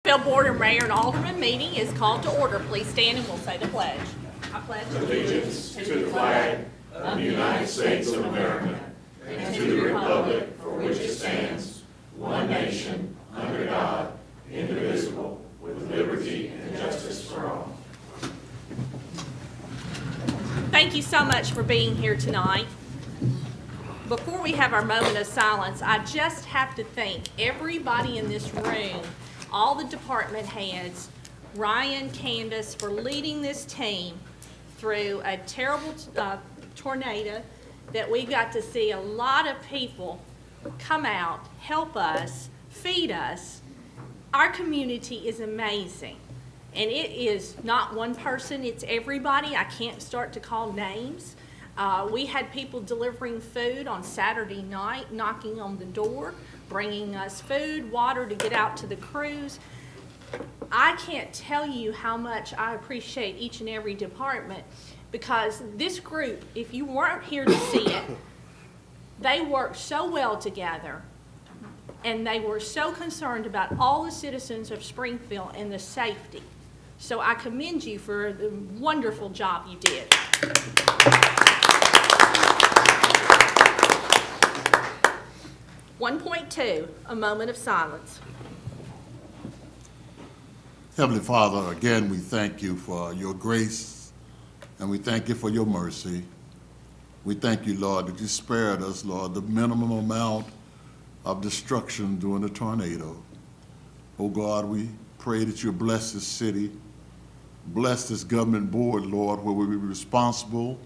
Springfield Board and Mayor and Alderman meeting is called to order. Please stand and we'll say the pledge. I pledge allegiance to the flag of the United States of America and to the republic for which it stands, one nation, under God, indivisible, with liberty and justice for all. Thank you so much for being here tonight. Before we have our moment of silence, I just have to thank everybody in this room, all the department heads, Ryan, Candace, for leading this team through a terrible tornado that we got to see a lot of people come out, help us, feed us. Our community is amazing. And it is not one person, it's everybody. I can't start to call names. We had people delivering food on Saturday night, knocking on the door, bringing us food, water to get out to the crews. I can't tell you how much I appreciate each and every department, because this group, if you weren't here to see it, they worked so well together, and they were so concerned about all the citizens of Springfield and the safety. So I commend you for the wonderful job you did. (1.2) A moment of silence. Heavenly Father, again, we thank you for your grace, and we thank you for your mercy. We thank you, Lord, that you spared us, Lord, the minimum amount of destruction during the tornado. Oh God, we pray that you bless this city, bless this government board, Lord, where we be responsible,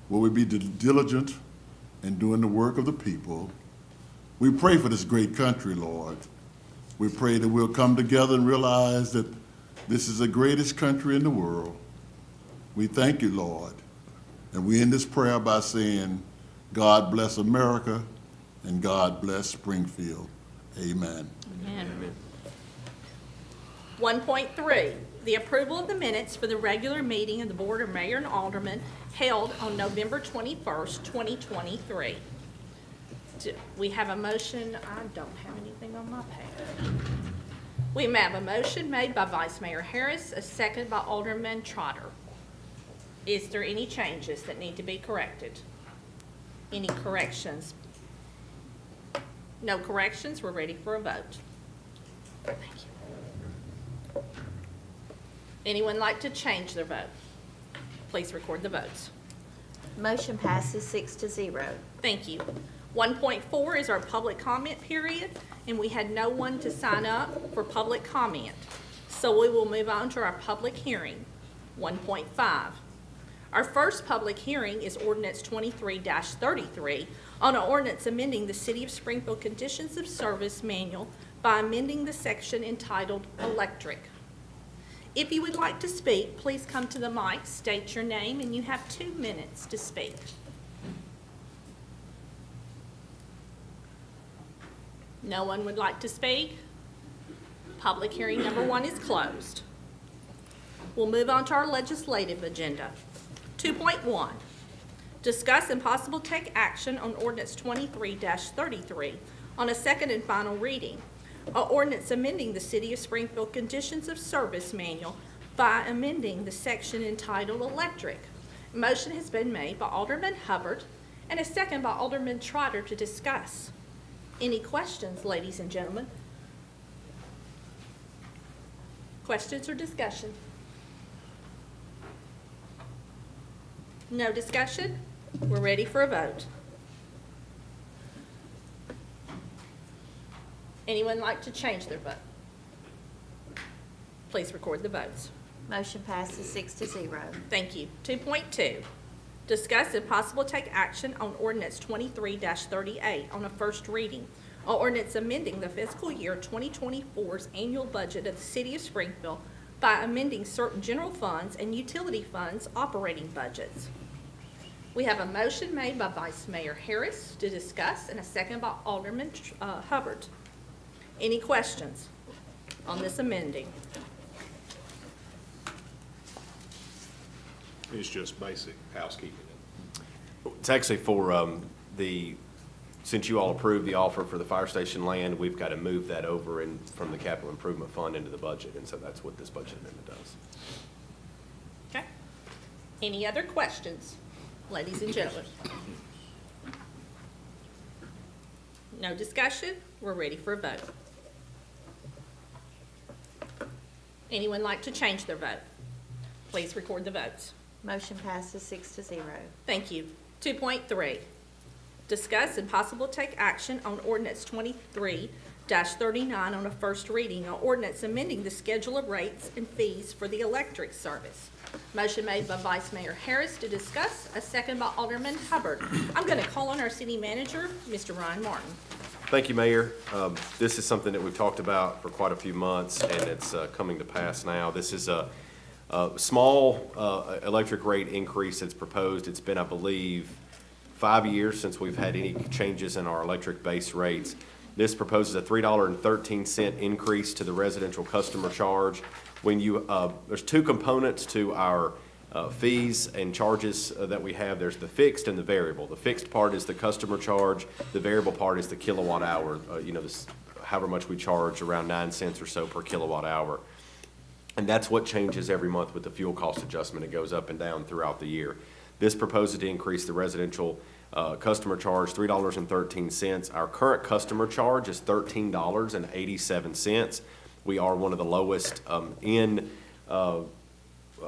where we be diligent in doing the work of the people. We pray for this great country, Lord. We pray that we'll come together and realize that this is the greatest country in the world. We thank you, Lord. And we end this prayer by saying, God bless America and God bless Springfield. Amen. Amen. 1.3, the approval of the minutes for the regular meeting of the Board of Mayor and Aldermen held on November 21st, 2023. We have a motion. I don't have anything on my pad. We have a motion made by Vice Mayor Harris, a second by Alderman Trotter. Is there any changes that need to be corrected? Any corrections? No corrections. We're ready for a vote. Thank you. Anyone like to change their vote? Please record the votes. Motion passes 6-0. Thank you. 1.4 is our public comment period, and we had no one to sign up for public comment. So we will move on to our public hearing. 1.5. Our first public hearing is ordinance 23-33 on an ordinance amending the City of Springfield Conditions of Service Manual by amending the section entitled Electric. If you would like to speak, please come to the mic, state your name, and you have 2 minutes to speak. No one would like to speak? Public hearing number 1 is closed. We'll move on to our legislative agenda. 2.1, discuss and possible take action on ordinance 23-33 on a second and final reading. An ordinance amending the City of Springfield Conditions of Service Manual by amending the section entitled Electric. A motion has been made by Alderman Hubbard and a second by Alderman Trotter to discuss. Any questions, ladies and gentlemen? Questions or discussion? No discussion? We're ready for a vote. Anyone like to change their vote? Please record the votes. Motion passes 6-0. Thank you. 2.2, discuss and possible take action on ordinance 23-38 on a first reading. An ordinance amending the fiscal year 2024's annual budget of the City of Springfield by amending certain general funds and utility funds operating budgets. We have a motion made by Vice Mayor Harris to discuss and a second by Alderman Hubbard. Any questions on this amending? It's just basic housekeeping. It's actually for the since you all approved the offer for the fire station land, we've got to move that over from the capital improvement fund into the budget, and so that's what this budget amendment does. Okay. Any other questions, ladies and gentlemen? No discussion? We're ready for a vote. Anyone like to change their vote? Please record the votes. Motion passes 6-0. Thank you. 2.3, discuss and possible take action on ordinance 23-39 on a first reading, an ordinance amending the schedule of rates and fees for the electric service. Motion made by Vice Mayor Harris to discuss, a second by Alderman Hubbard. I'm going to call on our city manager, Mr. Ryan Martin. Thank you, Mayor. This is something that we've talked about for quite a few months, and it's coming to pass now. This is a small electric rate increase that's proposed. It's been, I believe, 5 years since we've had any changes in our electric base rates. This proposes a $3.13 increase to the residential customer charge. When you, there's two components to our fees and charges that we have. There's the fixed and the variable. The fixed part is the customer charge. The variable part is the kilowatt hour, however much we charge, around 9 cents or so per kilowatt hour. And that's what changes every month with the fuel cost adjustment. It goes up and down throughout the year. This proposes to increase the residential customer charge $3.13. Our current customer charge is $13.87. We are one of the lowest of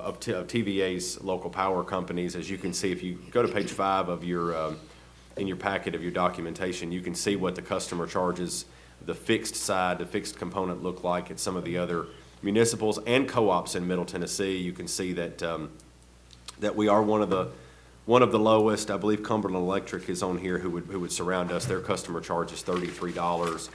TVA's local power companies. As you can see, if you go to page 5 of your in your packet of your documentation, you can see what the customer charges, the fixed side, the fixed component look like at some of the other municipals and co-ops in Middle Tennessee. You can see that that we are one of the lowest. I believe Cumberland Electric is on here, who would surround us. Their customer charge is $33.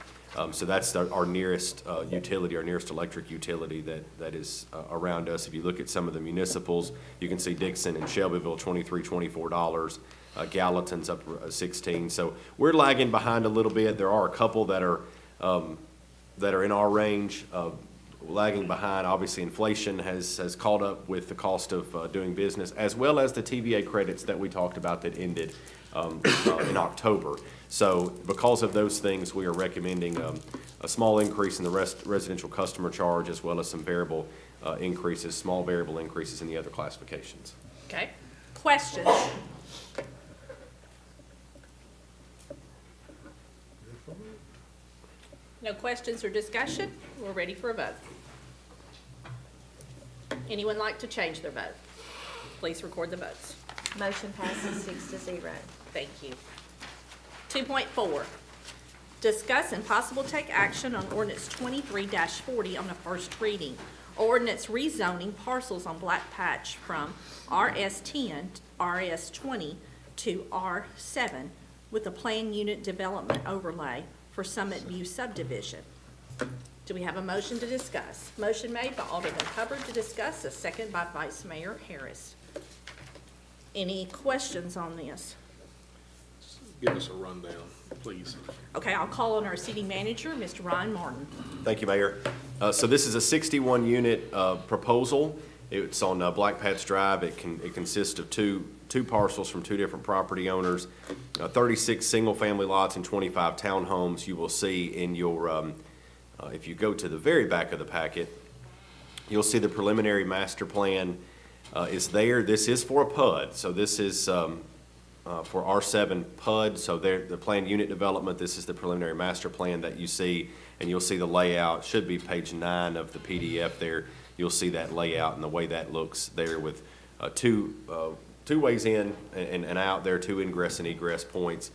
So that's our nearest utility, our nearest electric utility that is around us. If you look at some of the municipals, you can see Dixon and Shelbyville, $23, $24. Gallatin's up 16. So we're lagging behind a little bit. There are a couple that are in our range. Lagging behind. Obviously, inflation has caught up with the cost of doing business, as well as the TVA credits that we talked about that ended in October. So because of those things, we are recommending a small increase in the residential customer charge, as well as some variable increases, small variable increases in the other classifications. Okay. Questions? No questions or discussion? We're ready for a vote. Anyone like to change their vote? Please record the votes. Motion passes 6-0. Thank you. 2.4, discuss and possible take action on ordinance 23-40 on the first reading. Ordinance rezoning parcels on Black Patch from RS10, RS20 to R7 with a planned unit development overlay for Summit View subdivision. Do we have a motion to discuss? Motion made by Alderman Hubbard to discuss, a second by Vice Mayor Harris. Any questions on this? Give us a rundown, please. Okay, I'll call on our city manager, Mr. Ryan Martin. Thank you, Mayor. So this is a 61-unit proposal. It's on Black Patch Drive. It consists of two parcels from two different property owners, 36 single-family lots and 25 townhomes. You will see in your, if you go to the very back of the packet, you'll see the preliminary master plan is there. This is for a PUD, so this is for R7 PUD, so the planned unit development. This is the preliminary master plan that you see, and you'll see the layout. Should be page 9 of the PDF there. You'll see that layout and the way that looks there with two ways in and out there, 2 ingress and egress points.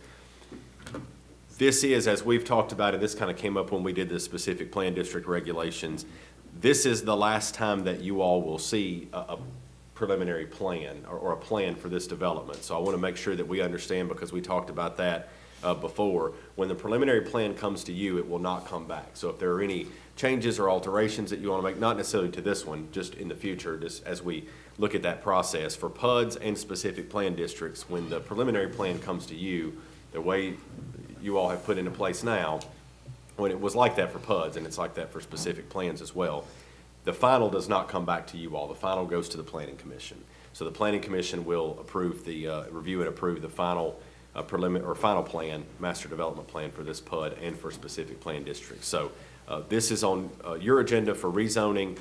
This is, as we've talked about, and this kind of came up when we did the specific plan district regulations, this is the last time that you all will see a preliminary plan or a plan for this development. So I want to make sure that we understand, because we talked about that before. When the preliminary plan comes to you, it will not come back. So if there are any changes or alterations that you want to make, not necessarily to this one, just in the future, just as we look at that process for PUDs and specific plan districts, when the preliminary plan comes to you, the way you all have put into place now, when it was like that for PUDs, and it's like that for specific plans as well, the final does not come back to you all. The final goes to the Planning Commission. So the Planning Commission will approve the, review and approve the final preliminary or final plan, master development plan for this PUD and for specific plan districts. So this is on your agenda for rezoning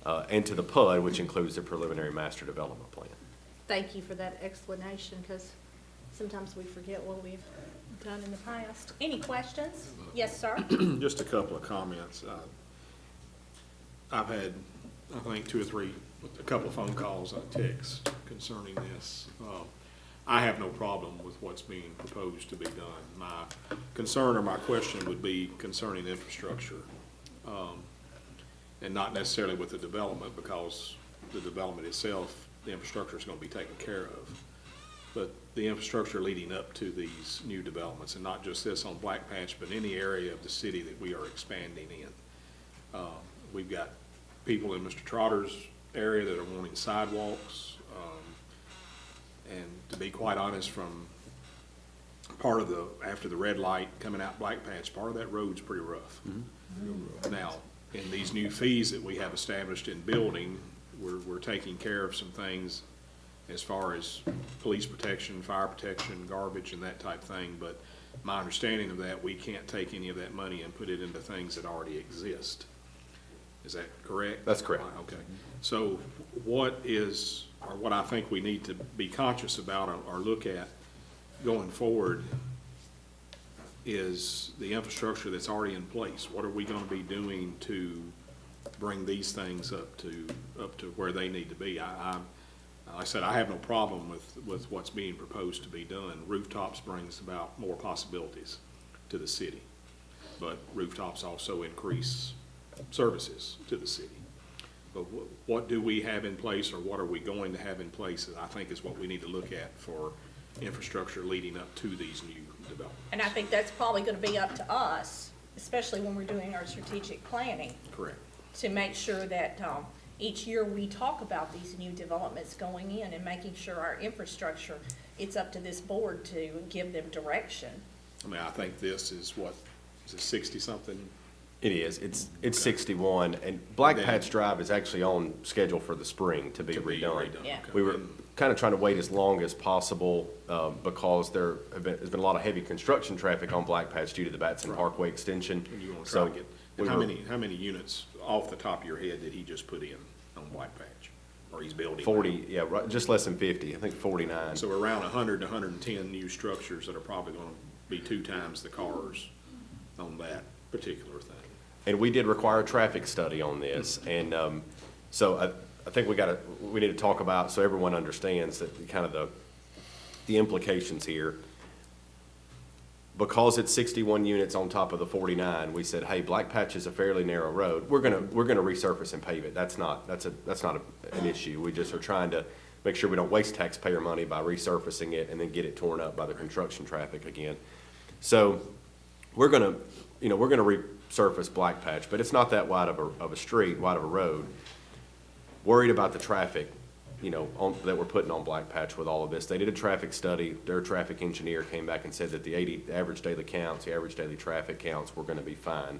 and to the PUD, which includes the preliminary master development plan. Thank you for that explanation, because sometimes we forget what we've done in the past. Any questions? Yes, sir? Just a couple of comments. I've had, I think, a couple of phone calls, texts concerning this. I have no problem with what's being proposed to be done. My concern or my question would be concerning infrastructure, and not necessarily with the development, because the development itself, the infrastructure is going to be taken care of. But the infrastructure leading up to these new developments, and not just this on Black Patch, but any area of the city that we are expanding in. We've got people in Mr. Trotter's area that are wanting sidewalks. And to be quite honest, from after the red light coming out Black Patch, part of that road's pretty rough. Now, in these new fees that we have established in building, we're taking care of some things as far as police protection, fire protection, garbage, and that type thing. But my understanding of that, we can't take any of that money and put it into things that already exist. Is that correct? That's correct. Okay. So what I think we need to be conscious about or look at going forward is the infrastructure that's already in place. What are we going to be doing to bring these things up to where they need to be? Like I said, I have no problem with what's being proposed to be done. Rooftops brings about more possibilities to the city, but rooftops also increase services to the city. But what do we have in place, or what are we going to have in place, I think is what we need to look at for infrastructure leading up to these new developments. And I think that's probably going to be up to us, especially when we're doing our strategic planning, Correct. to make sure that each year we talk about these new developments going in and making sure our infrastructure, it's up to this board to give them direction. I mean, I think this is what, is it 60-something? It is. It's 61, and Black Patch Drive is actually on schedule for the spring to be redone. Yeah. We were kind of trying to wait as long as possible because there's been a lot of heavy construction traffic on Black Patch due to the Batson Parkway extension. And you want to So try to get, and how many units off the top of your head did he just put in on Black Patch? Or he's building? 40, yeah, right, just less than 50, I think 49. So around 100 to 110 new structures that are probably going to be 2 times the cars on that particular thing. And we did require a traffic study on this, and so I think we need to talk about, so everyone understands that kind of the implications here. Because it's 61 units on top of the 49, we said, hey, Black Patch is a fairly narrow road. We're gonna resurface and pave it. That's not an issue. We just are trying to make sure we don't waste taxpayer money by resurfacing it and then get it torn up by the construction traffic again. So we're gonna resurface Black Patch, but it's not that wide of a street, wide of a road. Worried about the traffic, that we're putting on Black Patch with all of this. They did a traffic study. Their traffic engineer came back and said that the average daily counts, the average daily traffic counts were gonna be fine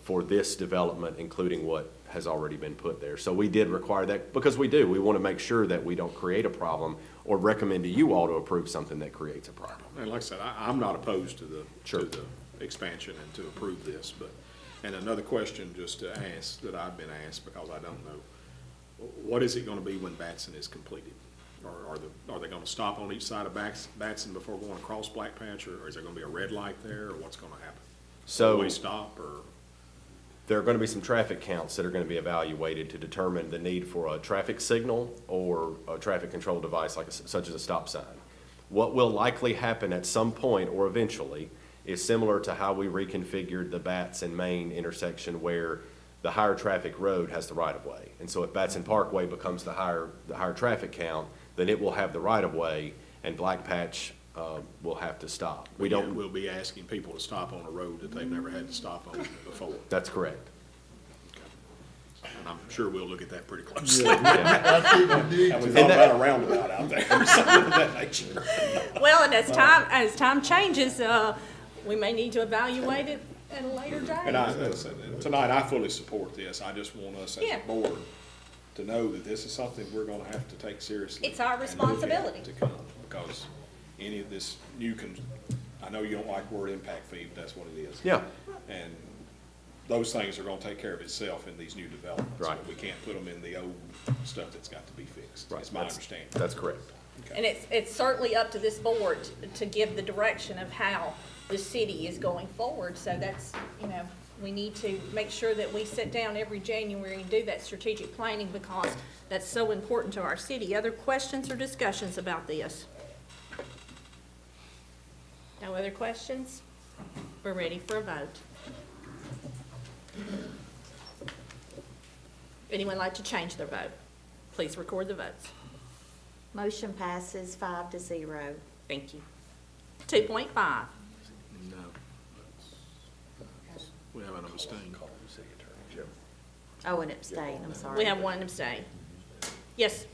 for this development, including what has already been put there. So we did require that, because we wanna make sure that we don't create a problem or recommend to you all to approve something that creates a problem. And like I said, I'm not opposed to the Sure. to the expansion and to approve this, and another question just to ask that I've been asked because I don't know. What is it gonna be when Batson is completed? Or are they gonna stop on each side of Batson before going across Black Patch, or is there gonna be a red light there, or what's gonna happen? So Will we stop, or? there are going to be some traffic counts that are going to be evaluated to determine the need for a traffic signal or a traffic control device such as a stop sign. What will likely happen at some point or eventually is similar to how we reconfigured the Batson Main intersection, where the higher traffic road has the right of way. And so if Batson Parkway becomes the higher traffic count, then it will have the right of way, and Black Patch will have to stop. We'll be asking people to stop on a road that they've never had to stop on before. That's correct. And I'm sure we'll look at that pretty closely. Yeah. And we thought about a roundabout out there or something of that nature. Well, and as time changes, we may need to evaluate it at a later date. And tonight, I fully support this. I just want us as Yeah. a board to know that this is something we're gonna have to take seriously. It's our and look at responsibility. To come, because any of this new, I know you don't like the word impact fee, but that's what it is. Yeah. And those things are gonna take care of itself in these new developments. Right. But we can't put them in the old stuff that's got to be fixed. Right. It's my That's- understanding. That's correct. Okay. And it's certainly up to this board to give the direction of how the city is going forward. So that's, we need to make sure that we sit down every January and do that strategic planning because that's so important to our city. Other questions or discussions about this? No other questions? We're ready for a vote. Anyone like to change their vote? Please record the votes. Motion passes 5-0. Thank you. 2.5. No. We have an abstain. Oh, and abstain, I'm sorry. We have one abstain. Yes,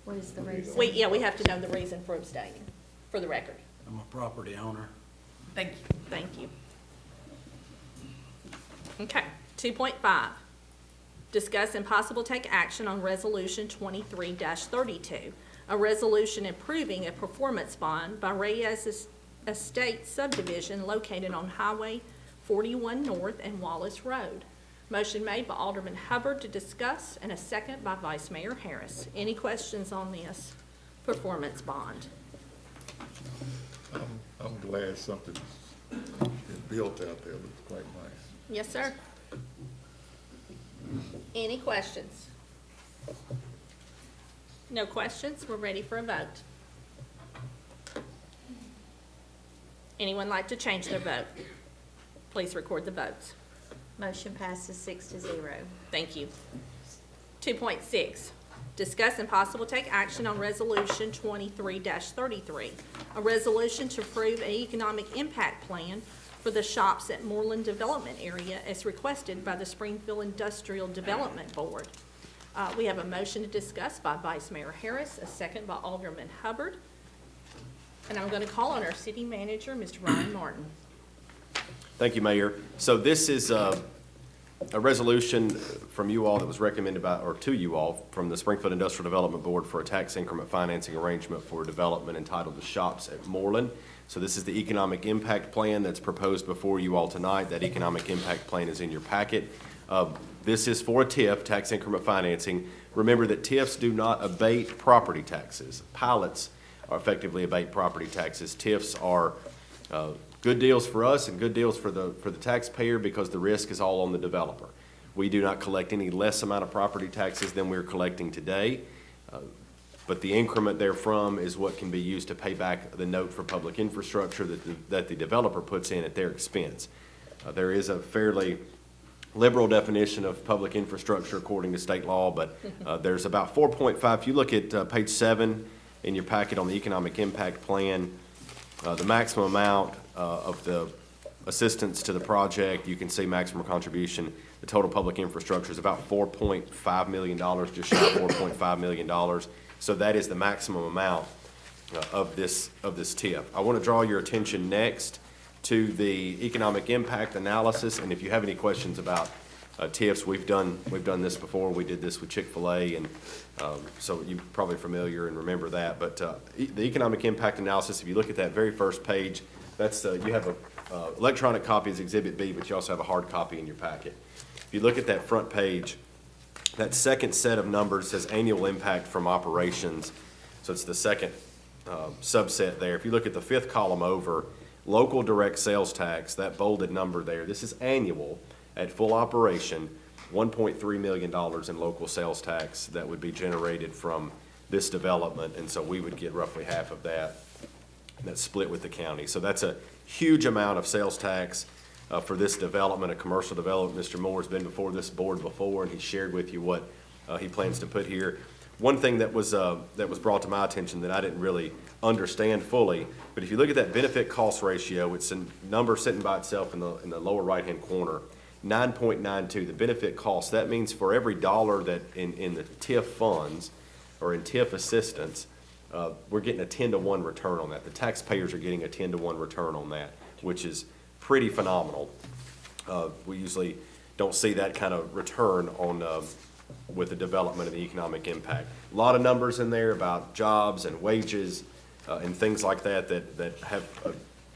What is the reason? we have to know the reason for abstaining, for the record. I'm a property owner. Thank you. Thank you. Okay, 2.5. Discuss and possible take action on Resolution 23-32, a resolution approving a performance bond by Reyes Estate subdivision located on Highway 41 North and Wallace Road. Motion made by Alderman Hubbard to discuss, and a second by Vice Mayor Harris. Any questions on this performance bond? I'm glad something's been built out there. It looks quite nice. Yes, sir. Any questions? No questions? We're ready for a vote. Anyone like to change their vote? Please record the votes. Motion passes 6-0. Thank you. 2.6, discuss and possible take action on Resolution 23-33, a resolution to approve an economic impact plan for the shops at Moreland Development Area as requested by the Springfield Industrial Development Board. We have a motion to discuss by Vice Mayor Harris, a second by Alderman Hubbard. And I'm going to call on our city manager, Mr. Ryan Martin. Thank you, Mayor. So this is a resolution from you all that was recommended by, or to you all, from the Springfield Industrial Development Board for a tax increment financing arrangement for development entitled The Shops at Moreland. So this is the economic impact plan that's proposed before you all tonight. That economic impact plan is in your packet. This is for a TIF, tax increment financing. Remember that TIFs do not abate property taxes. Pilots are effectively abate property taxes. TIFs are good deals for us and good deals for the taxpayer because the risk is all on the developer. We do not collect any less amount of property taxes than we're collecting today, but the increment therefrom is what can be used to pay back the note for public infrastructure that the developer puts in at their expense. There is a fairly liberal definition of public infrastructure according to state law, but there's about 4.5. If you look at page 7 in your packet on the economic impact plan, the maximum amount of the assistance to the project, you can see maximum contribution. The total public infrastructure is about $4.5 million, just shy of $4.5 million. So that is the maximum amount of this TIF. I want to draw your attention next to the economic impact analysis, and if you have any questions about TIFs, we've done this before. We did this with Chick-fil-A, and so you're probably familiar and remember that. But the economic impact analysis, if you look at that very first page, that's you have a electronic copy as Exhibit B, but you also have a hard copy in your packet. If you look at that front page, that second set of numbers says annual impact from operations. So it's the second subset there. If you look at the fifth column over, local direct sales tax, that bolded number there, this is annual. At full operation, $1.3 million in local sales tax that would be generated from this development, and so we would get roughly half of that. That's split with the county. So that's a huge amount of sales tax for this development, a commercial development. Mr. Moore's been before this board before, and he shared with you what he plans to put here. One thing that was brought to my attention that I didn't really understand fully, but if you look at that benefit cost ratio, it's a number sitting by itself in the lower right-hand corner. 9.92, the benefit cost, that means for every dollar that in the TIF funds or in TIF assistance, we're getting a 10-to-1 return on that. The taxpayers are getting a 10-to-1 return on that, which is pretty phenomenal. We usually don't see that kind of return on with the development of the economic impact. A lot of numbers in there about jobs and wages, and things like that have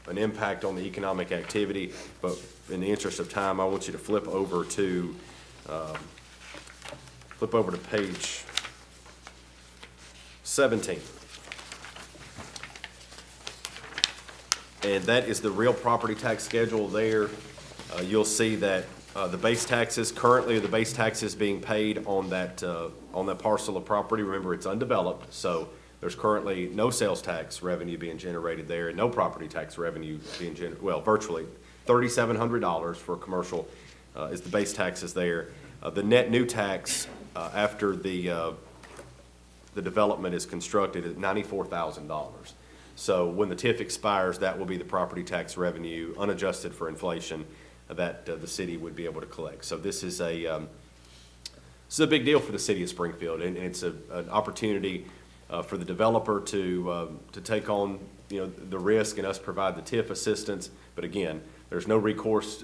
an impact on the economic activity. But in the interest of time, I want you to flip over to page 17. And that is the real property tax schedule there. You'll see that the base taxes, currently the base taxes being paid on that parcel of property, remember it's undeveloped, so there's currently no sales tax revenue being generated there and no property tax revenue being virtually $3,700 for commercial is the base taxes there. The net new tax after the development is constructed is $94,000. So when the TIF expires, that will be the property tax revenue, unadjusted for inflation, that the city would be able to collect. So this is a big deal for the city of Springfield, and it's an opportunity for the developer to take on, the risk and us provide the TIF assistance. But again, there's no recourse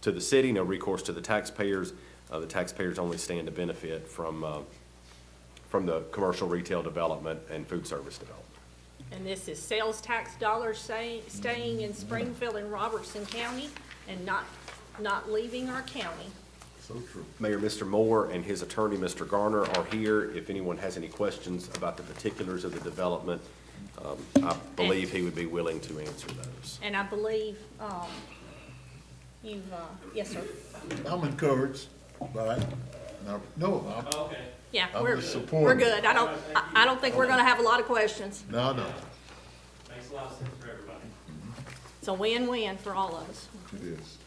to the city, no recourse to the taxpayers. The taxpayers only stand to benefit from the commercial retail development and food service development. And this is sales tax dollars staying in Springfield and Robertson County and not leaving our county. So true. Mayor, Mr. Moore and his attorney, Mr. Garner, are here. If anyone has any questions about the particulars of the development, I believe he would be willing to answer those. And I believe you've, yes, sir. I'm encouraged by, Yeah, I'm we're just supporting. we're good. I don't think we're gonna have a lot of questions. no. Makes a lot of sense for everybody. It's a win-win for all of us. It is.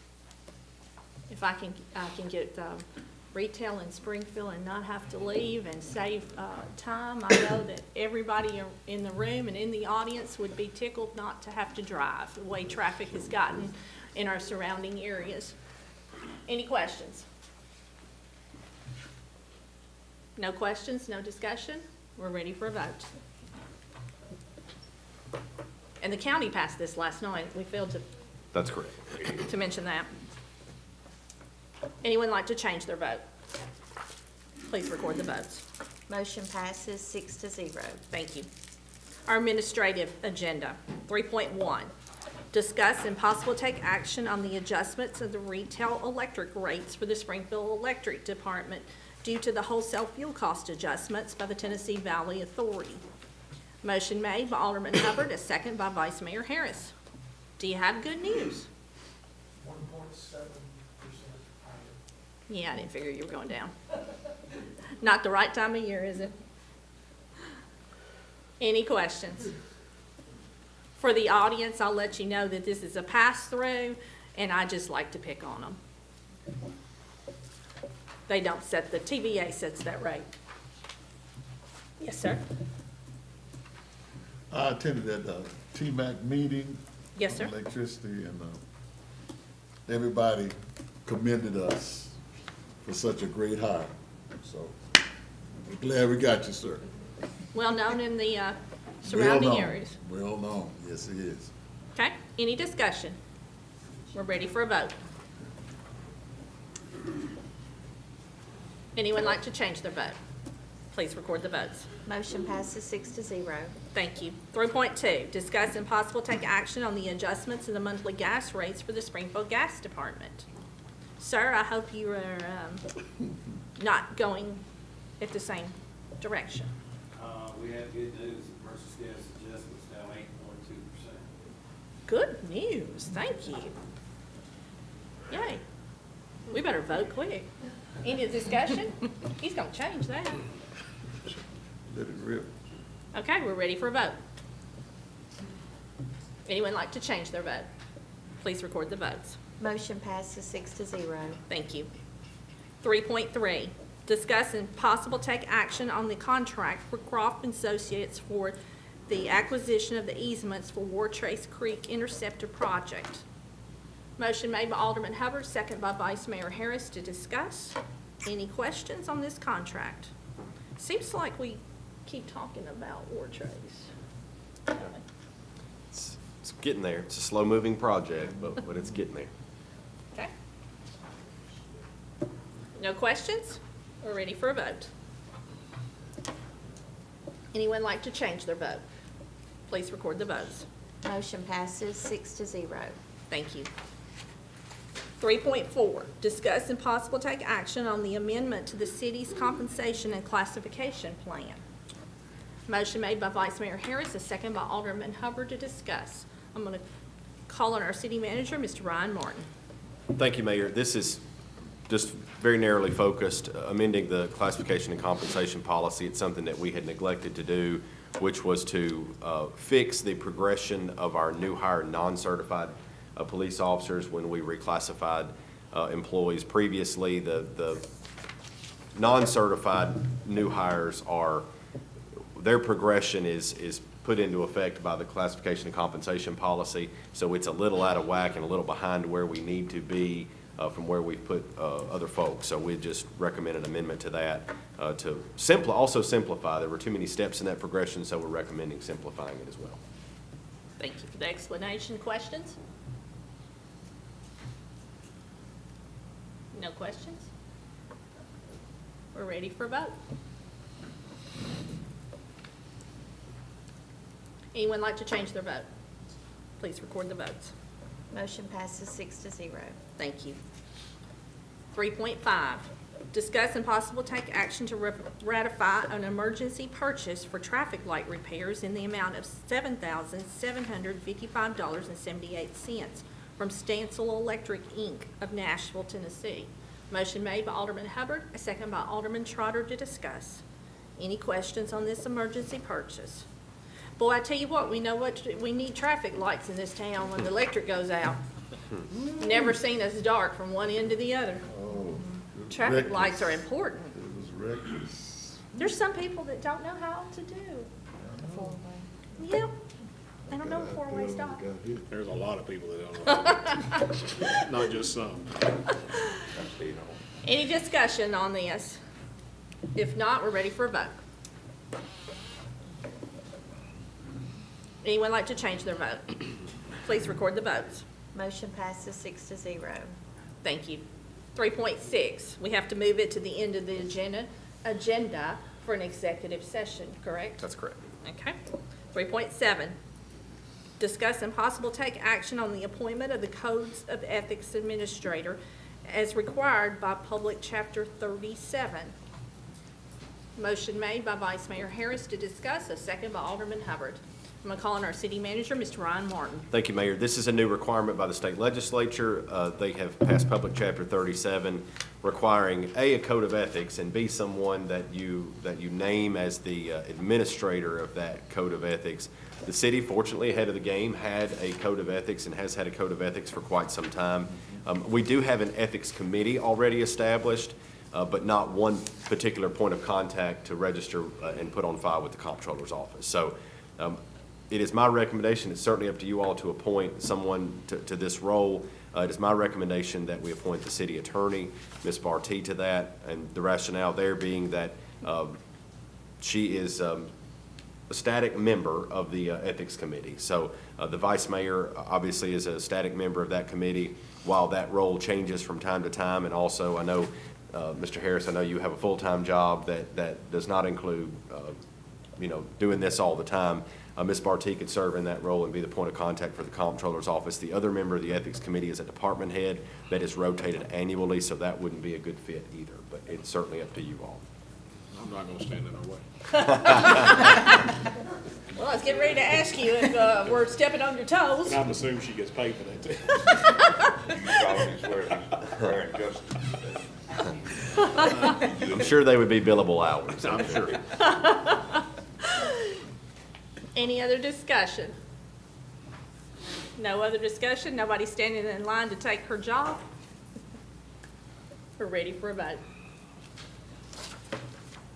If I can get retail in Springfield and not have to leave and save time, I know that everybody in the room and in the audience would be tickled not to have to drive, the way traffic has gotten in our surrounding areas. Any questions? No questions, no discussion? We're ready for a vote. And the county passed this last night. We failed That's correct. to mention that. Anyone like to change their vote? Please record the votes. Motion passes 6-0. Thank you. Our administrative agenda, 3.1. Discuss and possible take action on the adjustments of the retail electric rates for the Springfield Electric Department due to the wholesale fuel cost adjustments by the Tennessee Valley Authority. Motion made by Alderman Hubbard, a second by Vice Mayor Harris. Do you have good news? 1.7% higher. Yeah, I didn't figure you were going down. Not the right time of year, is it? Any questions? For the audience, I'll let you know that this is a pass-through, and I just like to pick on them. They don't set, the TVA sets that rate. Yes, sir? I attended that TMAC meeting. Yes, sir. On electricity, and everybody commended us for such a great hire. So, we're glad we got you, sir. Well known in the surrounding areas. Well known, yes, it is. Okay, any discussion? We're ready for a vote. Anyone like to change their vote? Please record the votes. Motion passes 6-0. Thank you. 3.2, discuss and possible take action on the adjustments in the monthly gas rates for the Springfield Gas Department. Sir, I hope you are not going at the same direction. We have good news, the purchase gas adjustment's now 8.2%. Good news, thank you. Yay. We better vote quick. Any discussion? He's gonna change that. Let it rip. Okay, we're ready for a vote. Anyone like to change their vote? Please record the votes. Motion passes 6-0. Thank you. 3.3, discuss and possible take action on the contract for Croft and Associates for the acquisition of the easements for Wartrace Creek Interceptor Project. Motion made by Alderman Hubbard, second by Vice Mayor Harris to discuss. Any questions on this contract? Seems like we keep talking about Wartrace. It's getting there. It's a slow-moving project, but it's getting there. Okay. No questions? We're ready for a vote. Anyone like to change their vote? Please record the votes. Motion passes 6-0. Thank you. 3.4, discuss and possible take action on the amendment to the city's compensation and classification plan. Motion made by Vice Mayor Harris, a second by Alderman Hubbard to discuss. I'm going to call on our city manager, Mr. Ryan Martin. Thank you, Mayor. This is just very narrowly focused, amending the classification and compensation policy. It's something that we had neglected to do, which was to fix the progression of our new hire non-certified police officers when we reclassified employees. Previously, the non-certified new hires their progression is put into effect by the classification and compensation policy, so it's a little out of whack and a little behind where we need to be from where we've put other folks. So we just recommend an amendment to that to also simplify. There were too many steps in that progression, so we're recommending simplifying it as well. Thank you for the explanation. Questions? No questions? We're ready for a vote. Anyone like to change their vote? Please record the votes. Motion passes 6-0. Thank you. 3.5, discuss and possible take action to ratify an emergency purchase for traffic light repairs in the amount of $7,755.78 from Stansel Electric, Inc. of Nashville, Tennessee. Motion made by Alderman Hubbard, a second by Alderman Trotter to discuss. Any questions on this emergency purchase? Boy, I tell you what, we need traffic lights in this town when the electric goes out. Never seen us dark from one end to the other. Oh, it was Traffic reckless. lights are important. It was reckless. There's some people that don't know how to do. Yep. They don't know four-way stop. Got hit. There's a lot of people that don't know. Not just some. Any discussion on this? If not, we're ready for a vote. Anyone like to change their vote? Please record the votes. Motion passes 6-0. Thank you. 3.6, we have to move it to the end of the agenda for an executive session, correct? That's correct. Okay. 3.7, discuss and possible take action on the appointment of the Codes of Ethics Administrator as required by Public Chapter 37. Motion made by Vice Mayor Harris to discuss, a second by Alderman Hubbard. I'm going to call on our city manager, Mr. Ryan Martin. Thank you, Mayor. This is a new requirement by the state legislature. They have passed Public Chapter 37 requiring A, a code of ethics, and B, someone that you name as the administrator of that code of ethics. The city, fortunately ahead of the game, had a code of ethics and has had a code of ethics for quite some time. We do have an ethics committee already established, but not one particular point of contact to register and put on file with the comptroller's office. So it is my recommendation, it's certainly up to you all to appoint someone to this role. It is my recommendation that we appoint the city attorney, Ms. Barty, to that, and the rationale there being that she is a static member of the Ethics Committee. So the Vice Mayor obviously is a static member of that committee, while that role changes from time to time. And also, I know, Mr. Harris, I know you have a full-time job that does not include doing this all the time. Ms. Barty could serve in that role and be the point of contact for the comptroller's office. The other member of the Ethics Committee is a department head that is rotated annually, so that wouldn't be a good fit either, but it's certainly up to you all. I'm not gonna stand in her way. Well, I was getting ready to ask you if we're stepping on your toes. And I'm assuming she gets paid for that too. You solemnly swear to bear justice. I'm sure they would be billable hours. I'm sure. Any other discussion? No other discussion? Nobody standing in line to take her job? We're ready for a vote.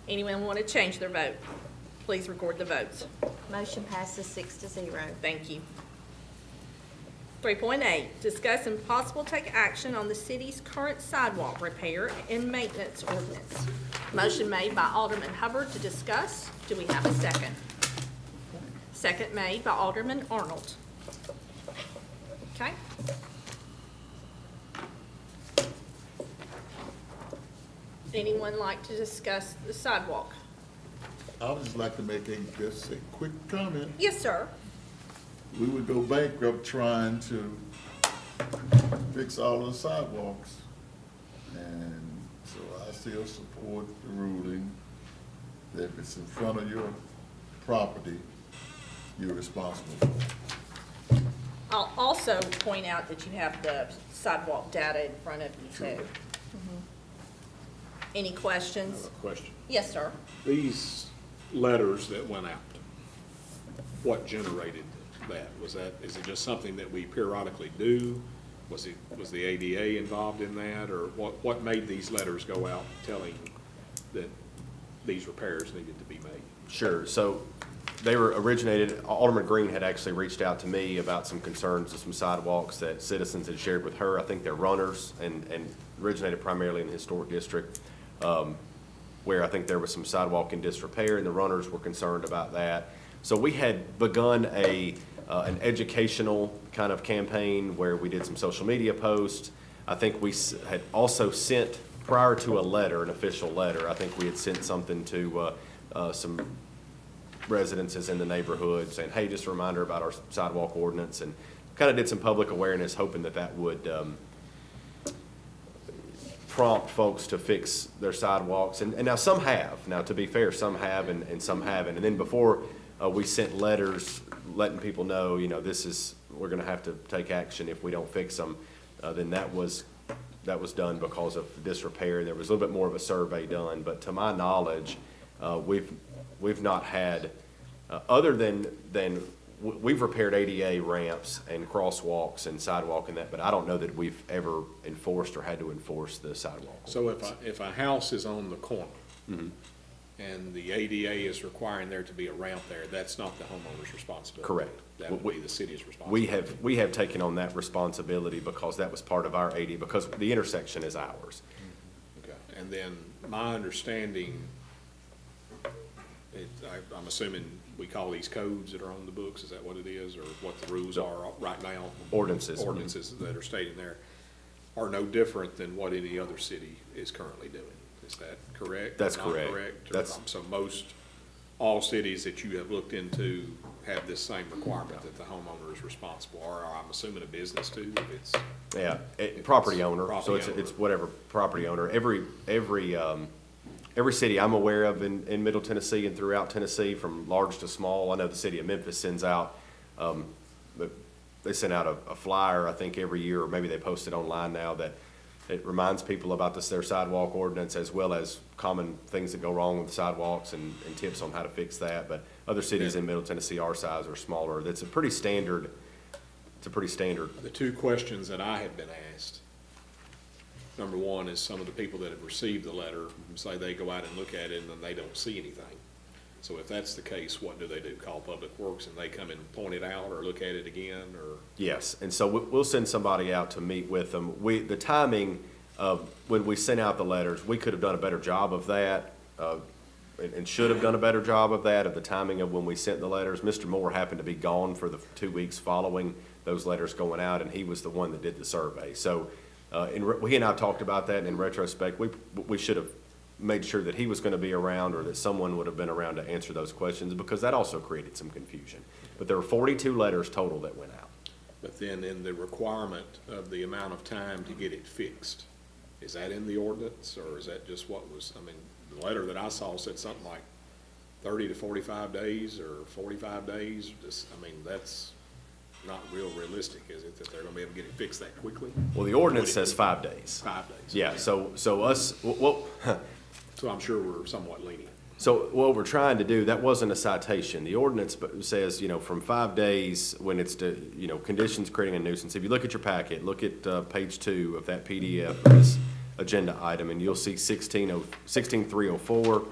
Anyone want to change their vote? Please record the votes. Motion passes 6-0. Thank you. 3.8, discuss and possible take action on the city's current sidewalk repair and maintenance ordinance. Motion made by Alderman Hubbard to discuss. Do we have a second? Second made by Alderman Arnold. Okay. Anyone like to discuss the sidewalk? I would just like to make just a quick comment. Yes, sir. we would go bankrupt trying to fix all the sidewalks. And so I still support the ruling that if it's in front of your property, you're responsible for it. I'll also point out that you have the sidewalk data in front of you too. Any questions? Question. Yes, sir. These letters that went out, what generated that? Is it just something that we periodically do? Was the ADA involved in that, or what made these letters go out telling that these repairs needed to be made? Sure. So they were originated, Alderman Green had actually reached out to me about some concerns of some sidewalks that citizens had shared with her. I think they're runners and originated primarily in the historic district, where I think there was some sidewalk in disrepair, and the runners were concerned about that. So we had begun an educational kind of campaign where we did some social media posts. I think we had also sent, prior to a letter, an official letter, I think we had sent something to some residences in the neighborhood saying, hey, just a reminder about our sidewalk ordinance, and kind of did some public awareness, hoping that that would prompt folks to fix their sidewalks. And now some have. Now, to be fair, some have and some haven't. And then before we sent letters letting people know, you know, we're going to have to take action if we don't fix them, then that was done because of disrepair. There was a little bit more of a survey done, but to my knowledge, we've not had, other than we've repaired ADA ramps and crosswalks and sidewalk and that, but I don't know that we've ever enforced or had to enforce the sidewalk. So if a house is on the corner and the ADA is requiring there to be a ramp there, that's not the homeowner's responsibility? Correct. That would be the city's responsibility? We have taken on that responsibility because that was part of our ADA, because the intersection is ours. Okay, and then my understanding, I'm assuming we call these codes that are on the books, is that what it is, or what the rules are right now? Ordinances. Ordinances that are stated there are no different than what any other city is currently doing. Is that correct? That's Not correct. Or, so all cities that you have looked into have this same requirement that the homeowner is responsible, or I'm assuming a business too, if it's. Yeah, property owner, so Property owner. it's whatever property owner. Every city I'm aware of in Middle Tennessee and throughout Tennessee, from large to small, I know the city of Memphis sends out, but they send out a flyer, I think, every year, or maybe they post it online now, that it reminds people about their sidewalk ordinance, as well as common things that go wrong with sidewalks and tips on how to fix that. But other cities in Middle Tennessee our size or smaller, that's a pretty standard. The two questions that I have been asked, number one is some of the people that have received the letter say they go out and look at it and then they don't see anything. So if that's the case, what do? Call Public Works and they come and point it out or look at it again, or? Yes, and so we'll send somebody out to meet with them. The timing of when we sent out the letters, we could have done a better job of that, and should have done a better job of that, of the timing of when we sent the letters. Mr. Moore happened to be gone for the 2 weeks following those letters going out, and he was the one that did the survey. So he and I talked about that, and in retrospect, we should have made sure that he was going to be around, or that someone would have been around to answer those questions, because that also created some confusion. But there were 42 letters total that went out. But then in the requirement of the amount of time to get it fixed, is that in the ordinance, or is that just what was, I mean, the letter that I saw said something like 30 to 45 days or 45 days. That's not real realistic, is it, that they're gonna be able to get it fixed that quickly? Well, the ordinance says 5 days. 5 days. Yeah, okay. so us, well, So I'm sure we're somewhat lenient. so what we're trying to do, that wasn't a citation. The ordinance says, from 5 days when it's conditions creating a nuisance. If you look at your packet, look at page 2 of that PDF of this agenda item, and you'll see 16304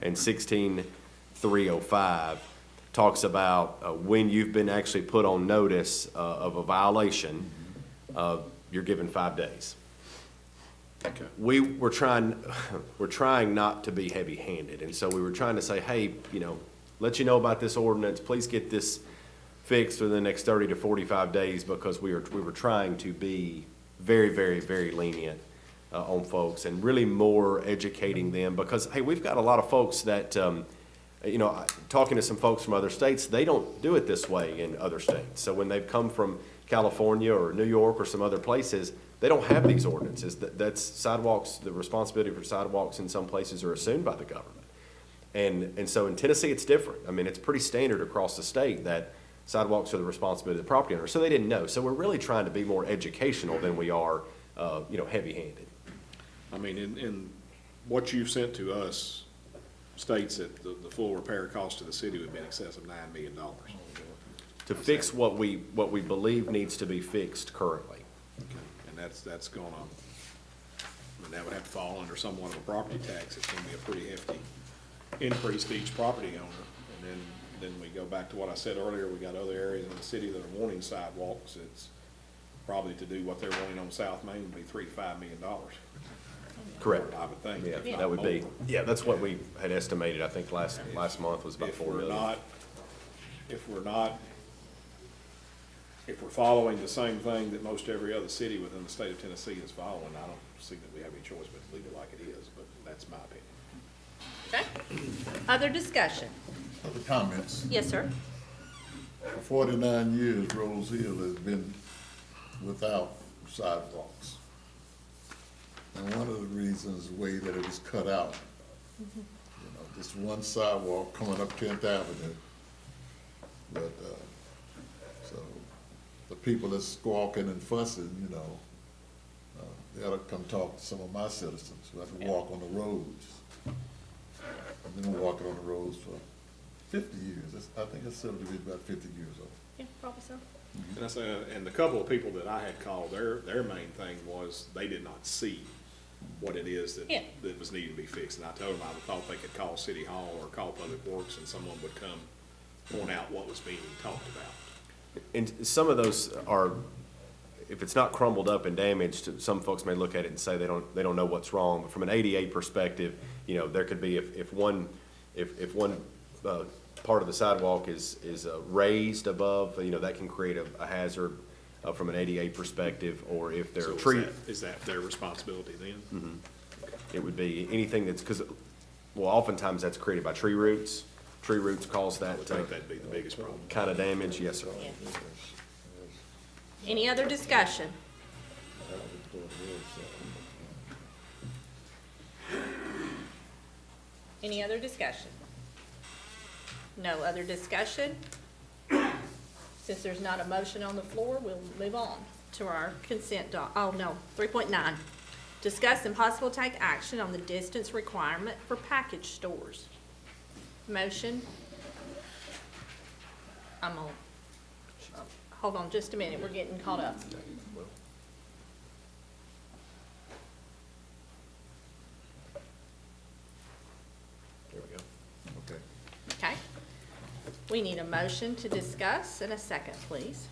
and 16305 talks about when you've been actually put on notice of a violation, you're given 5 days. Okay. We're trying not to be heavy-handed, and so we were trying to say, hey, let you know about this ordinance. Please get this fixed within the next 30 to 45 days, because we were trying to be very, very, very lenient on folks, and really more educating them, because hey, we've got a lot of folks that talking to some folks from other states, they don't do it this way in other states. So when they've come from California or New York or some other places, they don't have these ordinances. That's sidewalks, the responsibility for sidewalks in some places are assumed by the government. And so in Tennessee, it's different. I mean, it's pretty standard across the state that sidewalks are the responsibility of the property owner. So they didn't know. So we're really trying to be more educational than we are, heavy-handed. I mean, in what you've sent to us states that the full repair cost to the city would be in excess of $9 million. To fix what we believe needs to be fixed currently. And that's gonna, I mean, that would have to fall under somewhat of a property tax. It's gonna be a pretty hefty increase to each property owner. And then we go back to what I said earlier, we got other areas in the city that are wanting sidewalks. It's probably to do what they're wanting on South Main would be $3 to $5 million. Correct. I would think. Yeah, if not that would be, more. yeah, that's what we had estimated, I think last month was about If 4 we're million. not, if we're following the same thing that most every other city within the state of Tennessee is following, I don't see that we have any choice but to leave it like it is, but that's my opinion. Okay. Other discussion? Other comments? Yes, sir. For 49 years, Rose Hill has been without sidewalks. And one of the reasons, the way that it was cut out, just one sidewalk coming up 10th Avenue. But, so, the people that's squawking and fussing, they ought to come talk to some of my citizens who have to walk on the roads. I've been walking on the roads for 50 years. I think it's said to be about 50 years old. Yeah, probably so. And I say, and the couple of people that I had called, their main thing was they did not see what it is that was needing to be fixed. And I told them I thought they could call City Hall or call Public Works and someone would come point out what was being talked about. And some of those are, if it's not crumbled up and damaged, some folks may look at it and say they don't know what's wrong. But from an ADA perspective, there could be if one part of the sidewalk is raised above, that can create a hazard from an ADA perspective, or if there are trees. Is that their responsibility then? It would be anything that's, oftentimes that's created by tree roots. Tree roots cause I that would think that'd be the biggest problem. kind of damage, yes, sir. Yeah. Any other discussion? Any other discussion? No other discussion? Since there's not a motion on the floor, we'll move on to our consent 3.9. Discuss and possible take action on the distance requirement for package stores. Motion? Hold on just a minute, we're getting caught up. There we go. Okay. Okay. We need a motion to discuss and a second, please.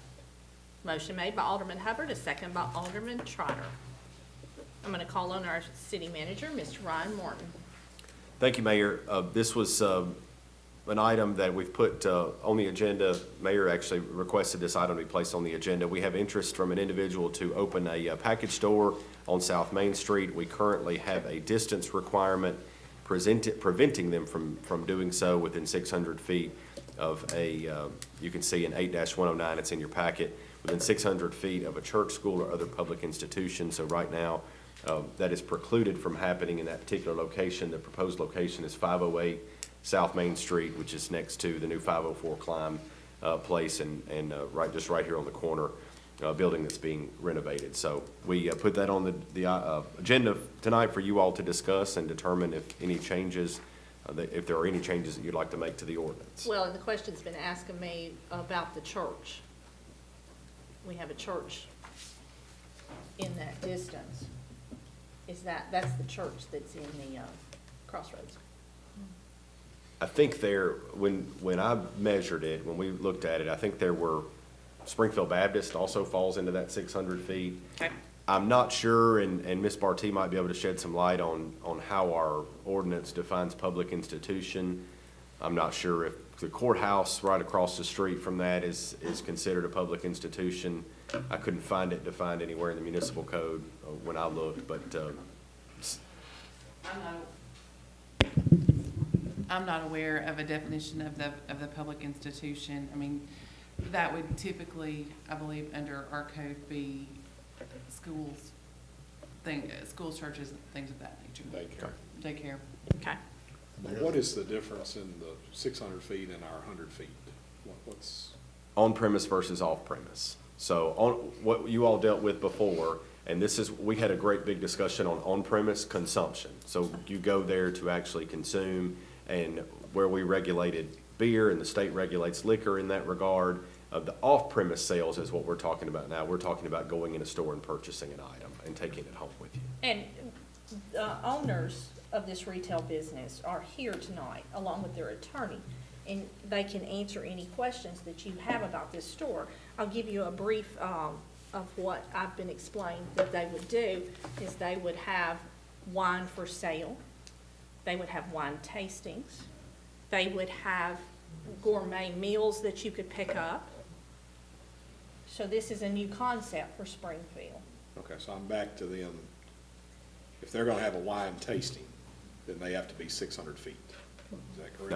Motion made by Alderman Hubbard, a second by Alderman Trotter. I'm going to call on our city manager, Mr. Ryan Morton. Thank you, Mayor. This was an item that we've put on the agenda. Mayor actually requested this item to be placed on the agenda. We have interest from an individual to open a package store on South Main Street. We currently have a distance requirement preventing them from doing so within 600 feet of you can see in 8-109, it's in your packet, within 600 feet of a church, school, or other public institution. So right now, that is precluded from happening in that particular location. The proposed location is 508 South Main Street, which is next to the new 504 Climb place and just right here on the corner, building that's being renovated. So we put that on the agenda tonight for you all to discuss and determine if any changes, if there are any changes that you'd like to make to the ordinance. Well, and the question's been asking me about the church. We have a church in that distance. That's the church that's in the Crossroads? I think when I measured it, when we looked at it, I think there were, Springfield Baptist also falls into that 600 feet. Okay. I'm not sure, and Ms. Barty might be able to shed some light on how our ordinance defines public institution. I'm not sure if the courthouse right across the street from that is considered a public institution. I couldn't find it defined anywhere in the municipal code when I looked, but I know. I'm not aware of a definition of the public institution. I mean, that would typically, I believe, under our code be schools, schools, churches, things of that nature. Daycare. Okay. What is the difference in the 600 feet and our 100 feet? What's, On-premise versus off-premise. So on, what you all dealt with before, and this is, we had a great big discussion on on-premise consumption. So you go there to actually consume, and where we regulated beer and the state regulates liquor in that regard. The off-premise sales is what we're talking about now. We're talking about going in a store and purchasing an item and taking it home with you. And the owners of this retail business are here tonight, along with their attorney, and they can answer any questions that you have about this store. I'll give you a brief of what I've been explained that they would do, is they would have wine for sale, they would have wine tastings, they would have gourmet meals that you could pick up. So this is a new concept for Springfield. okay, so I'm back to them. If they're gonna have a wine tasting, then they have to be 600 feet. Is that correct?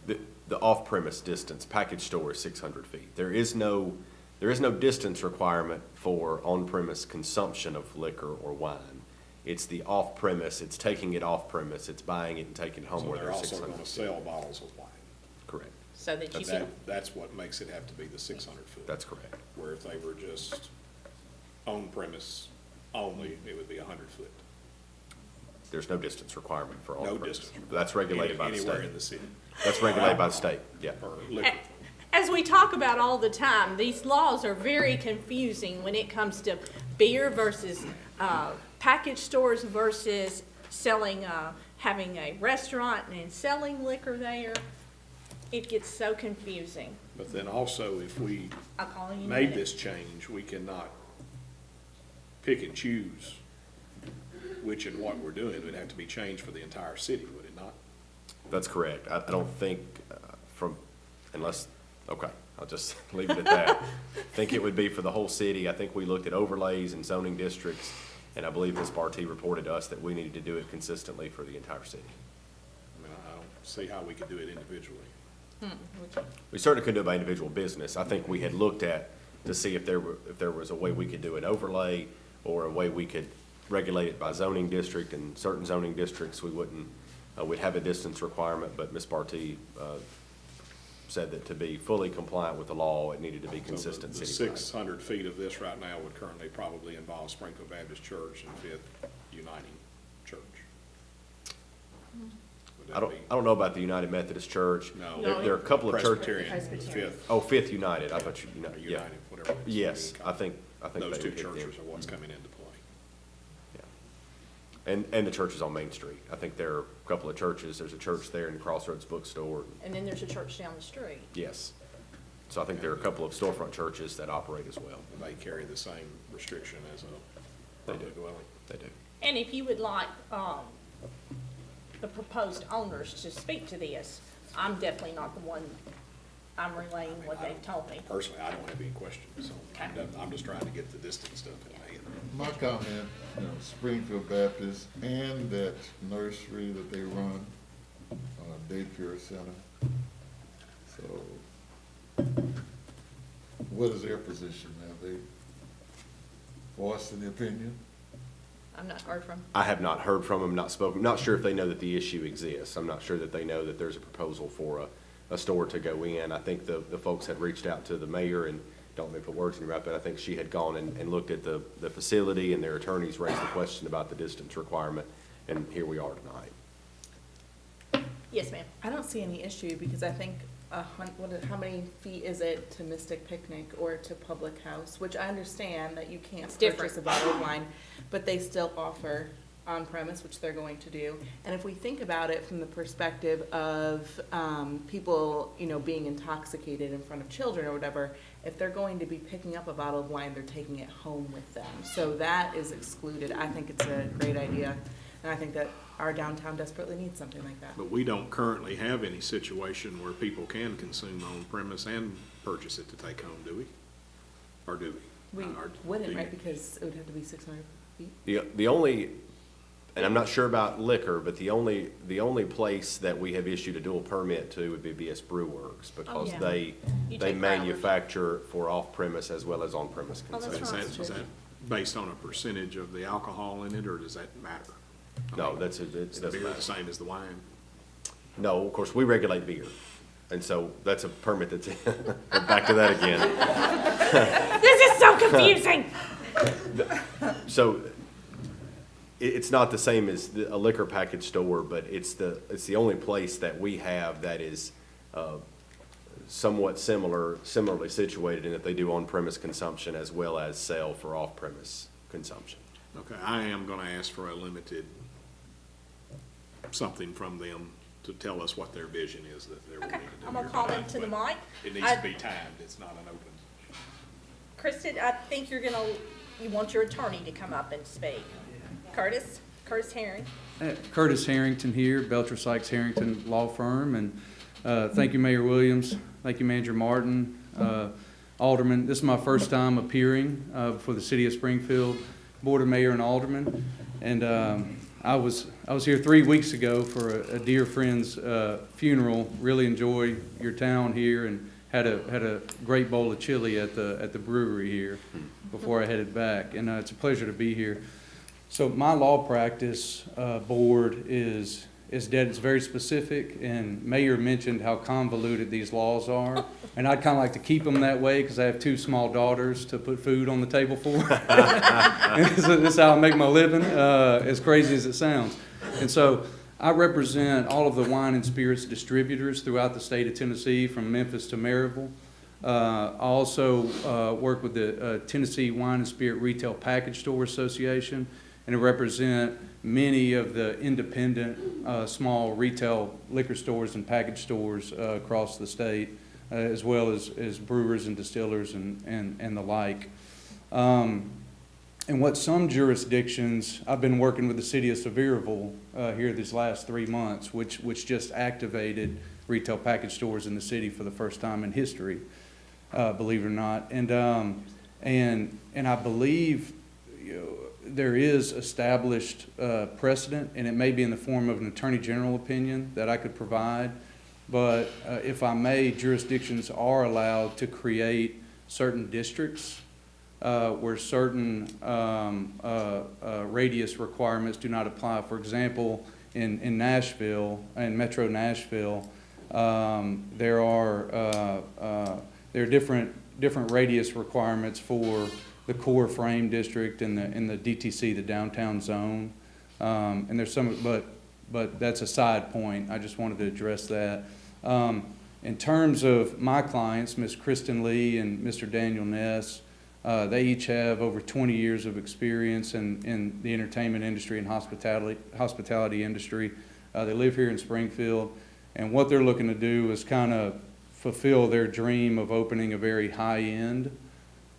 No, the off-premise distance, package store is 600 feet. There is no distance requirement for on-premise consumption of liquor or wine. It's the off-premise, it's taking it off-premise, it's buying it and taking it home So where they're there's also 600 gonna feet. sell bottles of wine. Correct, So that you But can, that's what makes it have to be the 600 foot. that's correct. Where if they were just on premise only, it would be 100 foot. There's no distance requirement for No on-premise. distance. That's regulated by the Anywhere in state. the city, That's regulated by the state, yeah. or liquor. as we talk about all the time, these laws are very confusing when it comes to beer versus package stores versus selling, having a restaurant and selling liquor there. It gets so confusing. But then also, if we I'll call you in a made minute. this change, we cannot pick and choose which and what we're doing. It would have to be changed for the entire city, would it not? That's correct. I don't think okay, I'll just leave it at that. I think it would be for the whole city. I think we looked at overlays and zoning districts, and I believe Ms. Barty reported to us that we needed to do it consistently for the entire city. I mean, I don't see how we could do it individually. We certainly couldn't do it by individual business. I think we had looked at to see if there was a way we could do an overlay or a way we could regulate it by zoning district. In certain zoning districts, we wouldn't, we'd have a distance requirement, but Ms. Barty said that to be fully compliant with the law, it needed to be consistent So the citywide. 600 feet of this right now would currently probably involve Springfield Baptist Church and Fifth Uniting Church. Would I that be? don't know about the United Methodist Church. No. There are a couple of churches. Presbyterian, Fifth, Oh, Fifth United, I thought you, or yeah. United, whatever. it is. Yes, I think they Those would two hit them. churches are what's coming into play. Yeah. And the churches on Main Street. I think there are a couple of churches. There's a church there in the Crossroads Bookstore. And then there's a church down the street. Yes. So I think there are a couple of storefront churches that operate as well. And they carry the same restriction as a public dwelling. They do. And if you would like, the proposed owners to speak to this, I'm definitely not the one, I'm relaying what they've told me. Personally, I don't have any questions, so Okay. I'm just trying to get the distance stuff in my head. My comment, Springfield Baptist and that nursery that they run, daycare center. So, what is their position? Have they voiced any opinion? I've not heard from. I have not heard from them, not spoken, not sure if they know that the issue exists. I'm not sure that they know that there's a proposal for a store to go in. I think the folks had reached out to the mayor, and don't let me put words in your mouth, but I think she had gone and looked at the facility, and their attorneys raised the question about the distance requirement, and here we are tonight. Yes, ma'am. I don't see any issue because I think how many feet is it to Mystic Picnic or to Public House? Which I understand that you can't different. purchase a bottle of wine, but they still offer on premise, which they're going to do. And if we think about it from the perspective of people, being intoxicated in front of children or whatever, if they're going to be picking up a bottle of wine, they're taking it home with them. So that is excluded. I think it's a great idea, and I think that our downtown desperately needs something like that. But we don't currently have any situation where people can consume on premise and purchase it to take home, do we? Or do we? We Or do wouldn't, you? right, because it would have to be 600 feet? The only And I'm not sure about liquor, but the only place that we have issued a dual permit to would be BS Brew Works, because yeah. they You take manufacture for off-premise as well as on-premise Oh, that's consumption. right. Is that based on a percentage of the alcohol in it, or does that matter? No, it Is the doesn't beer matter. the same as the wine? No, of course, we regulate beer, and so that's a permit that's, back to that again. This is so confusing. So it's not the same as a liquor package store, but it's the only place that we have that is somewhat similarly situated in that they do on-premise consumption as well as sell for off-premise consumption. Okay, I am gonna ask for a limited something from them to tell us what their vision is that they're Okay, willing to do. I'm gonna here call tonight, them to the but mic. It needs to be timed, it's not an open. Kristen, I think you want your attorney to come up and speak. Curtis Herring. Curtis Harrington here, Belcher Sykes Harrington Law Firm, and thank you, Mayor Williams, thank you, Manager Martin, Aldermen. This is my first time appearing before the City of Springfield Board of Mayor and Aldermen, and I was here 3 weeks ago for a dear friend's funeral. Really enjoy your town here, and had a great bowl of chili at the brewery here before I headed back, and it's a pleasure to be here. So my law practice board is dead. It's very specific, and Mayor mentioned how convoluted these laws are, and I'd kind of like to keep them that way because I have 2 small daughters to put food on the table for. This is how I make my living, as crazy as it sounds. And so I represent all of the wine and spirits distributors throughout the state of Tennessee, from Memphis to Maryville. I also work with the Tennessee Wine and Spirit Retail Package Store Association, and I represent many of the independent small retail liquor stores and package stores across the state, as well as brewers and distillers and the like. And what some jurisdictions, I've been working with the city of Sevierville here these last 3 months, which just activated retail package stores in the city for the first time in history, believe it or not. And I believe there is established precedent, and it may be in the form of an attorney general opinion that I could provide. But if I may, jurisdictions are allowed to create certain districts where certain radius requirements do not apply. For example, in Nashville, in Metro Nashville, there are different radius requirements for the core frame district and the DTC, the downtown zone. And there's some, but that's a side point. I just wanted to address that. In terms of my clients, Ms. Kristen Lee and Mr. Daniel Ness, they each have over 20 years of experience in the entertainment industry and hospitality industry. They live here in Springfield, and what they're looking to do is kind of fulfill their dream of opening a very high-end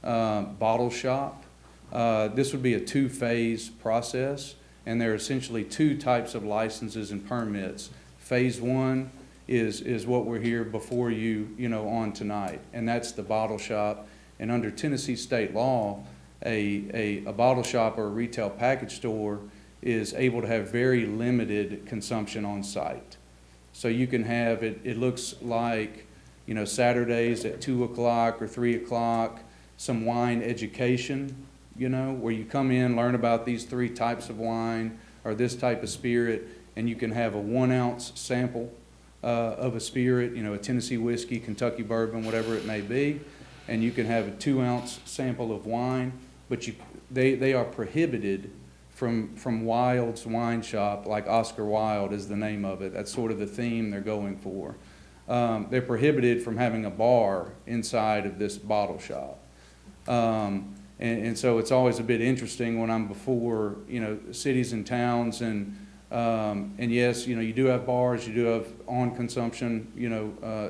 bottle shop. This would be a 2-phase process, and there are essentially 2 types of licenses and permits. Phase 1 is what we're here before you on tonight, and that's the bottle shop. And under Tennessee state law, a bottle shop or a retail package store is able to have very limited consumption on site. So you can have, it looks like, Saturdays at 2 o'clock or 3 o'clock, some wine education, where you come in, learn about these 3 types of wine or this type of spirit, and you can have a 1-ounce sample of a spirit, a Tennessee whiskey, Kentucky bourbon, whatever it may be, and you can have a 2-ounce sample of wine, but they are prohibited from Wild's Wine Shop, like Oscar Wilde is the name of it. That's sort of the theme they're going for. They're prohibited from having a bar inside of this bottle shop. And so it's always a bit interesting when I'm before, cities and towns, and yes, you do have bars, you do have on consumption,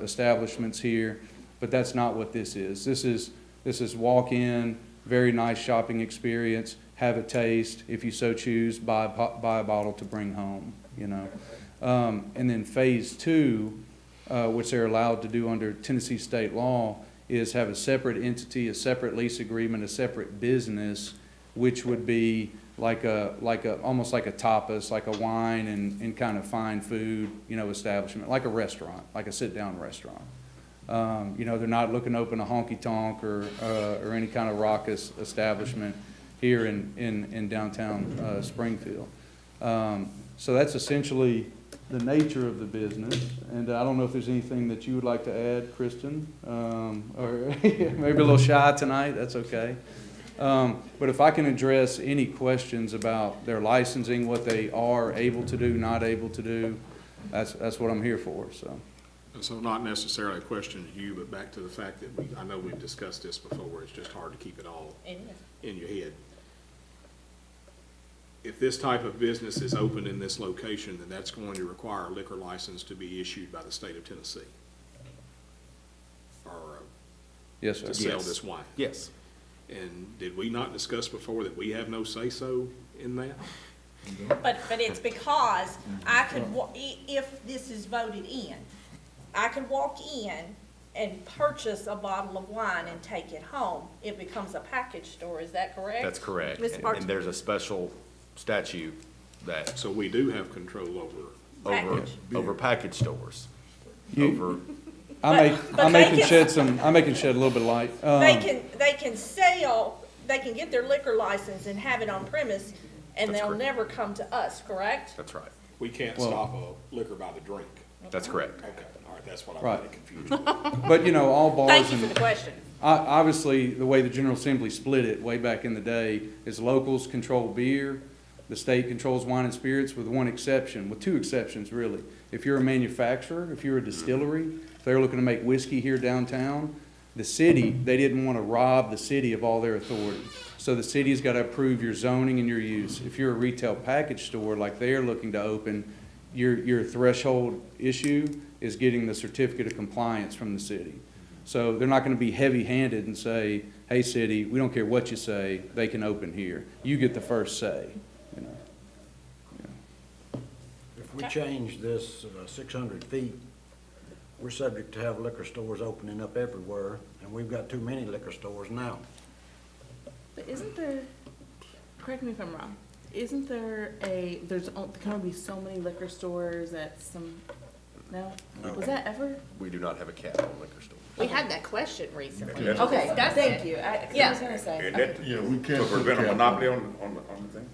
establishments here, but that's not what this is. This is walk in, very nice shopping experience, have a taste, if you so choose, buy a bottle to bring home, And then phase 2, which they're allowed to do under Tennessee state law, is have a separate entity, a separate lease agreement, a separate business, which would be almost like a tapas, like a wine and kind of fine food, establishment, like a restaurant, like a sit-down restaurant. They're not looking to open a honky-tonk or any kind of raucous establishment here in downtown Springfield. So that's essentially the nature of the business, and I don't know if there's anything that you would like to add, Kristen, or maybe a little shy tonight, that's okay. But if I can address any questions about their licensing, what they are able to do, not able to do, that's what I'm here for, so. So not necessarily a question to you, but back to the fact that I know we've discussed this before, it's just hard to keep it all in your head. If this type of business is open in this location, then that's going to require a liquor license to be issued by the state of Tennessee. Or Yes, sir. to sell Yes. this wine. Yes. And did we not discuss before that we have no say-so in that? But it's because I could, if this is voted in, I could walk in and purchase a bottle of wine and take it home. It becomes a package store, is that correct? That's correct. Ms. And Barton? there's a special statute that So we do have control over, over package stores. You- Over, I'm making shed a little bit of light. They can sell, they can get their liquor license and have it on premise, and That's they'll correct. never come to us, correct? that's right. we can't Well- stop a liquor by the drink. That's correct. Okay, all right, that's what I'm Right. really confused with. But, all bars Thank you and. for the question. Obviously, the way the General Assembly split it way back in the day is locals control beer, the state controls wine and spirits with one exception, with two exceptions really. If you're a manufacturer, if you're a distillery, if they're looking to make whiskey here downtown, the city, they didn't want to rob the city of all their authority. So the city's got to approve your zoning and your use. If you're a retail package store like they're looking to open, your threshold issue is getting the certificate of compliance from the city. So they're not going to be heavy-handed and say, hey, city, we don't care what you say, they can open here. You get the first say, If we change this 600 feet, we're subject to have liquor stores opening up everywhere, and we've got too many liquor stores now. But isn't there, correct me if I'm wrong, isn't there can only be so many liquor stores at some, no? Was that ever? We do not have a cap on liquor stores. We had that question recently. That's- Okay, thank you. I Yeah. was gonna say. And that, Yeah, we can't to put a prevent a cap monopoly on on the thing?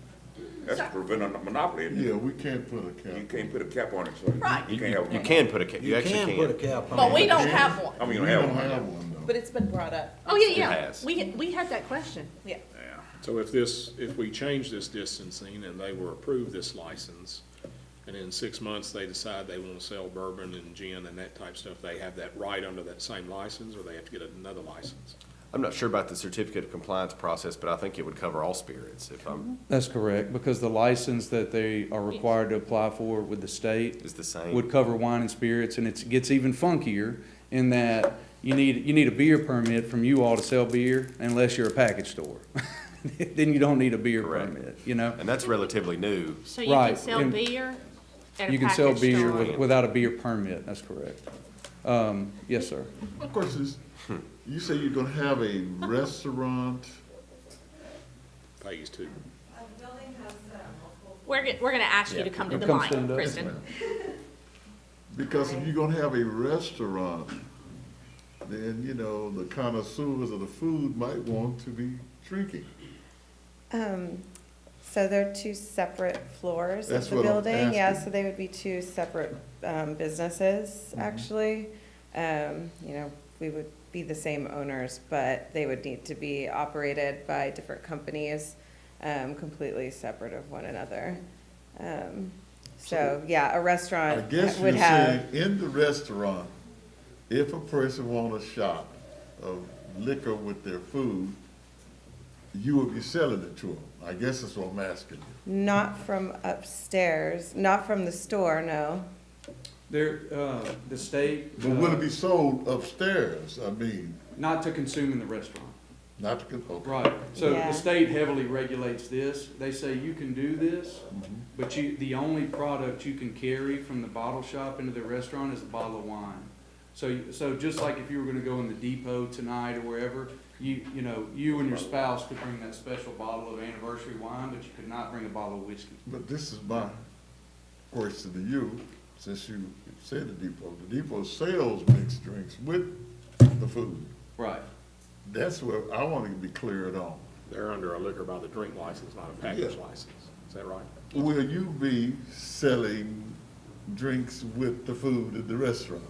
That's to prevent a monopoly. isn't it? Yeah, we can't put a cap. You can't put a cap on it, so Right. you can't have You one. can put a cap, you You actually can put a can. cap on it. But we don't have one. I mean, you We don't don't have have one. one though. But it's been brought up. Oh, yeah. has. We had that question, yeah. Yeah. So if we change this distancing and they were approved this license, and in 6 months they decide they want to sell bourbon and gin and that type of stuff, they have that right under that same license, or they have to get another license? I'm not sure about the certificate of compliance process, but I think it would cover all spirits if I'm, That's correct, because the license that they are required to apply for with the state is the same. would cover wine and spirits, and it gets even funkier in that you need a beer permit from you all to sell beer unless you're a package store. Then you don't need a beer Correct. permit, And that's relatively new. So you can Right, sell and beer at a You can sell package beer store. without a beer permit, that's correct. Yes, sir. Of course, you say you're gonna have a restaurant, Phase two. We're gonna ask you to come to the Come mic, stand up. Kristen. because if you're gonna have a restaurant, then, the connoisseurs of the food might want to be drinking. So they're two separate floors That's of the what I'm building, yeah, asking. so they would be two separate, businesses, actually. We would be the same owners, but they would need to be operated by different companies, completely separate of one another. Yeah, a I restaurant guess would you're have, saying, in the restaurant, if a person want a shot of liquor with their food, you would be selling it to them. I guess that's what I'm asking you. not from upstairs, not from the store, no. The state. But will it be sold upstairs? I mean, Not to consume in the restaurant. not to, okay. Right, so Yeah. the state heavily regulates this. They say you can do this, but the only product you can carry from the bottle shop into the restaurant is a bottle of wine. So just like if you were gonna go in the depot tonight or wherever, you know, you and your spouse could bring that special bottle of anniversary wine, but you could not bring a bottle of whiskey. But this is my question to you, since you said the depot. The depot sells mixed drinks with the food. Right. That's where I want to be cleared on. They're under a liquor by the drink license, not a package Yeah. license. Is that right? Will you be selling drinks with the food at the restaurant?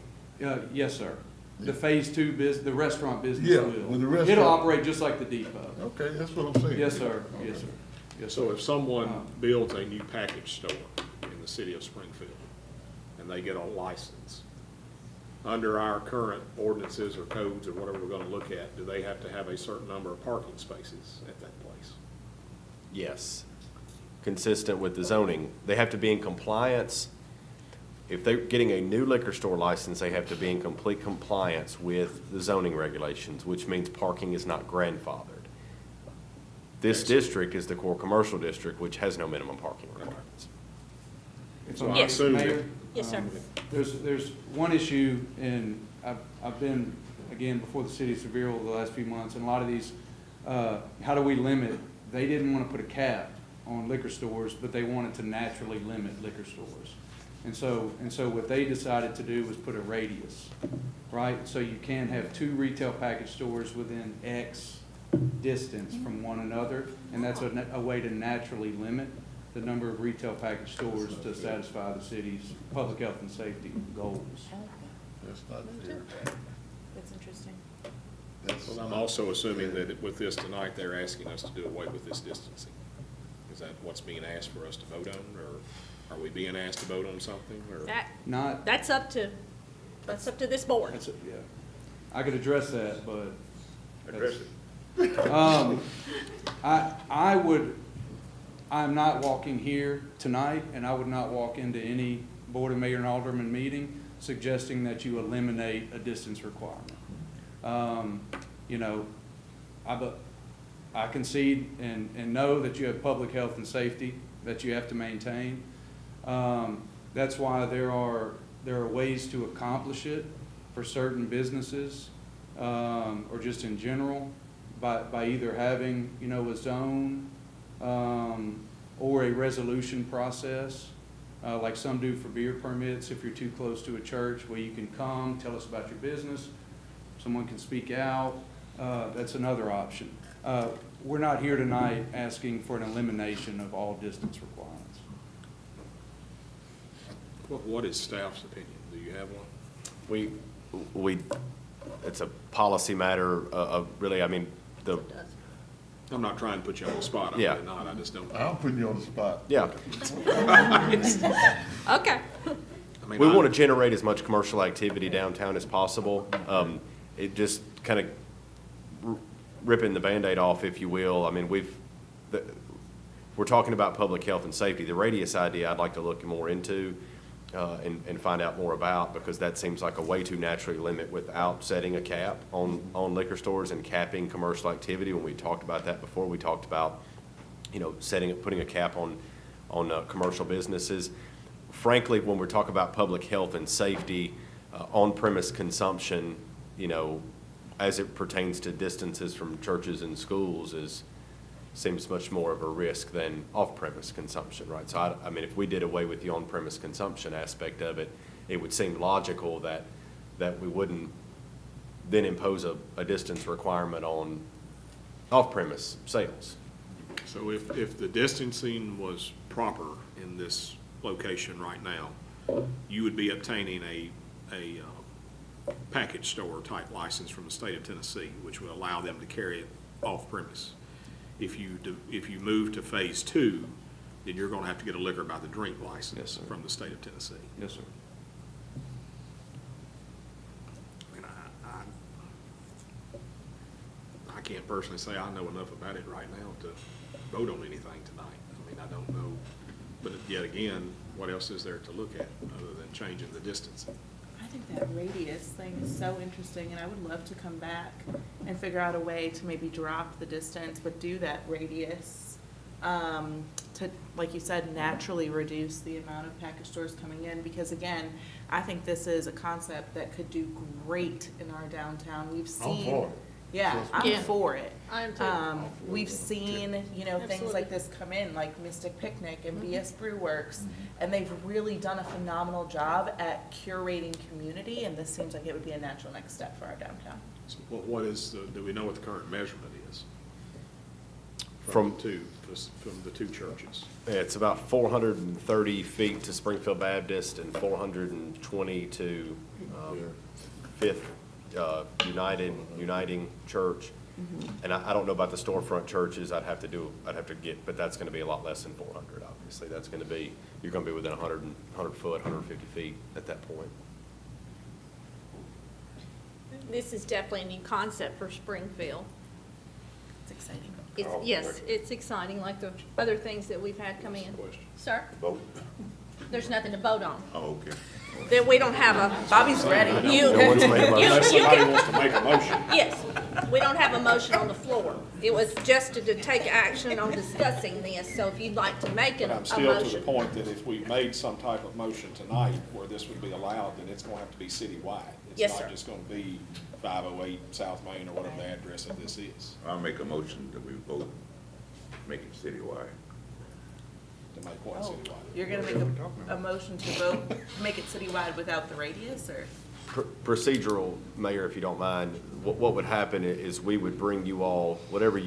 Yes, sir. The phase two the restaurant business Yeah, will. when the restaurant- It'll operate just like the depot. Okay, that's what I'm saying. Yes, sir. Okay. Yes, sir. Yes, So sir. if someone builds a new package store in the city of Springfield and they get a license, under our current ordinances or codes or whatever we're gonna look at, do they have to have a certain number of parking spaces at that place? Yes, consistent with the zoning. They have to be in compliance. If they're getting a new liquor store license, they have to be in complete compliance with the zoning regulations, which means parking is not grandfathered. This district is the core commercial district, which has no minimum parking requirements. If So I I may, assume that- Mayor, Yes, sir. There's one issue, and I've been, again, before the city of Sevierville the last few months, and a lot of these, how do we limit? They didn't want to put a cap on liquor stores, but they wanted to naturally limit liquor stores. And so what they decided to do was put a radius, right? So you can have two retail package stores within X distance from one another, and that's a way to naturally limit the number of retail package stores to satisfy the city's public health and safety goals. That's not fair. That's interesting. That's Well, I'm not also assuming fair. that with this tonight, they're asking us to do away with this distancing. Is that what's being asked for us to vote on, or are we being asked to vote on something, or? Not, That's up to this board. that's, yeah, I could address that, but. Address I'm not walking here tonight, and I would not walk into any Board of Mayor and Alderman meeting suggesting that you eliminate a distance requirement. You know, I concede and know that you have public health and safety that you have to maintain. That's why there are ways to accomplish it for certain businesses, or just in general, by either having, you know, a zone, or a resolution process, like some do for beer permits. If you're too close to a church, where you can come, tell us about your business, someone can speak out, that's another option. We're not here tonight asking for an elimination of all distance requirements. What is staff's opinion? Do you have one? We, it's a policy matter of really, I mean, I'm not trying to put you on the spot. I'm Yeah. really not. I just don't. I'm putting you on the spot. yeah. Okay. I mean, We I- want to generate as much commercial activity downtown as possible. It just kind of ripping the Band-Aid off, if you will. I mean, we're talking about public health and safety. The radius idea I'd like to look more into and find out more about, because that seems like a way to naturally limit without setting a cap on liquor stores and capping commercial activity. When we talked about that before, we talked about, you know, putting a cap on commercial businesses. Frankly, when we talk about public health and safety, on-premise consumption, you know, as it pertains to distances from churches and schools seems much more of a risk than off-premise consumption, right? So I mean, if we did away with the on-premise consumption aspect of it, it would seem logical that we wouldn't then impose a distance requirement on off-premise sales. So if the distancing was proper in this location right now, you would be obtaining a package store type license from the state of Tennessee, which would allow them to carry it off premise. If you move to phase two, then you're gonna have to get a liquor by the drink Yes, license sir. from the state of Tennessee. Yes, sir. I mean, I can't personally say I know enough about it right now to vote on anything tonight. I mean, I don't know, but yet again, what else is there to look at other than changing the distance? I think that radius thing is so interesting, and I would love to come back and figure out a way to maybe drop the distance, but do that radius, to, like you said, naturally reduce the amount of package stores coming in, because again, I think this is a concept that could do great in our downtown. We've I'm seen, for it. Yeah, I'm Yeah. for it. I am too. We've seen, you know, things Absolutely. like this come in, like Mystic Picnic and BS Brew Works, and they've really done a phenomenal job at curating community, and this seems like it would be a natural next step for our downtown. So what is, do we know what the current measurement is? From- From the two churches? It's about 430 feet to Springfield Baptist and 420 to Fifth Uniting Church. And I don't know about the storefront churches. I'd have to get, but that's going to be a lot less than 400, obviously. That's going to be, you're going to be within 100 foot, 150 feet at that point. This is definitely a new concept for Springfield. It's exciting. Yes, it's exciting, like the other things that we've had come in. Question. Sir, Vote? there's nothing to vote on. Oh, okay. That we don't have a, Bobby's ready. you, No one's made a motion. Unless you somebody can, wants to make a motion. yes, we don't have a motion on the floor. It was just to take action on discussing this, so if you'd like to make But a I'm still to the motion. point that if we made some type of motion tonight where this would be allowed, then it's gonna have to be citywide. Yes, It's sir. not just gonna be 508 South Main or whatever the address of this is, I'll make a motion that we vote, make it citywide. to make one Oh, citywide. you're gonna make a motion to vote, make it citywide without the radius, or? Procedural, Mayor, if you don't mind, what would happen is we would bring you all, whatever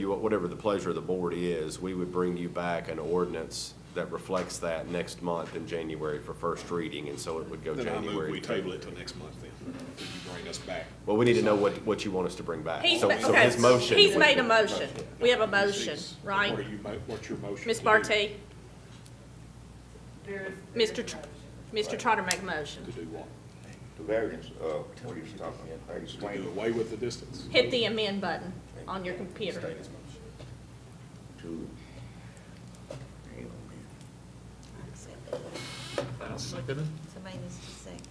the pleasure of the board is, we would bring you back an ordinance that reflects that next month in January for first reading, and so it would go Then I move January. we table it till next month then, if you bring us back. Well, we need to know what you want us to bring back. He's, So okay, his motion. he's made a motion. We have a motion, What right? are you, what's your motion? Ms. to do? Barty? Mr. Trotter make a motion. To do what? The variance, what are you talking about? To Explain do it away with the distance? Hit the amend button on your computer. to. I'll second it. Somebody needs to second.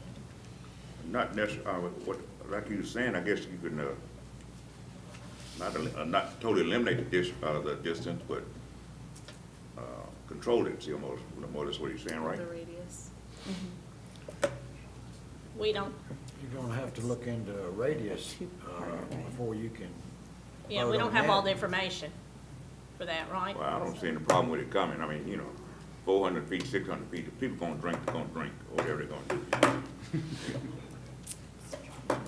Not necessarily, like you were saying, I guess you can, not totally eliminate the distance, but, control it, see, almost, more or less what you're saying, right? The radius. We don't, You're gonna have to look into a radius, before you can. yeah, vote we on don't have that. all the information for that, right? Well, I don't see any problem with it coming, I mean, 400 feet, 600 feet, if people gonna drink, they're gonna drink, or whatever they're gonna do.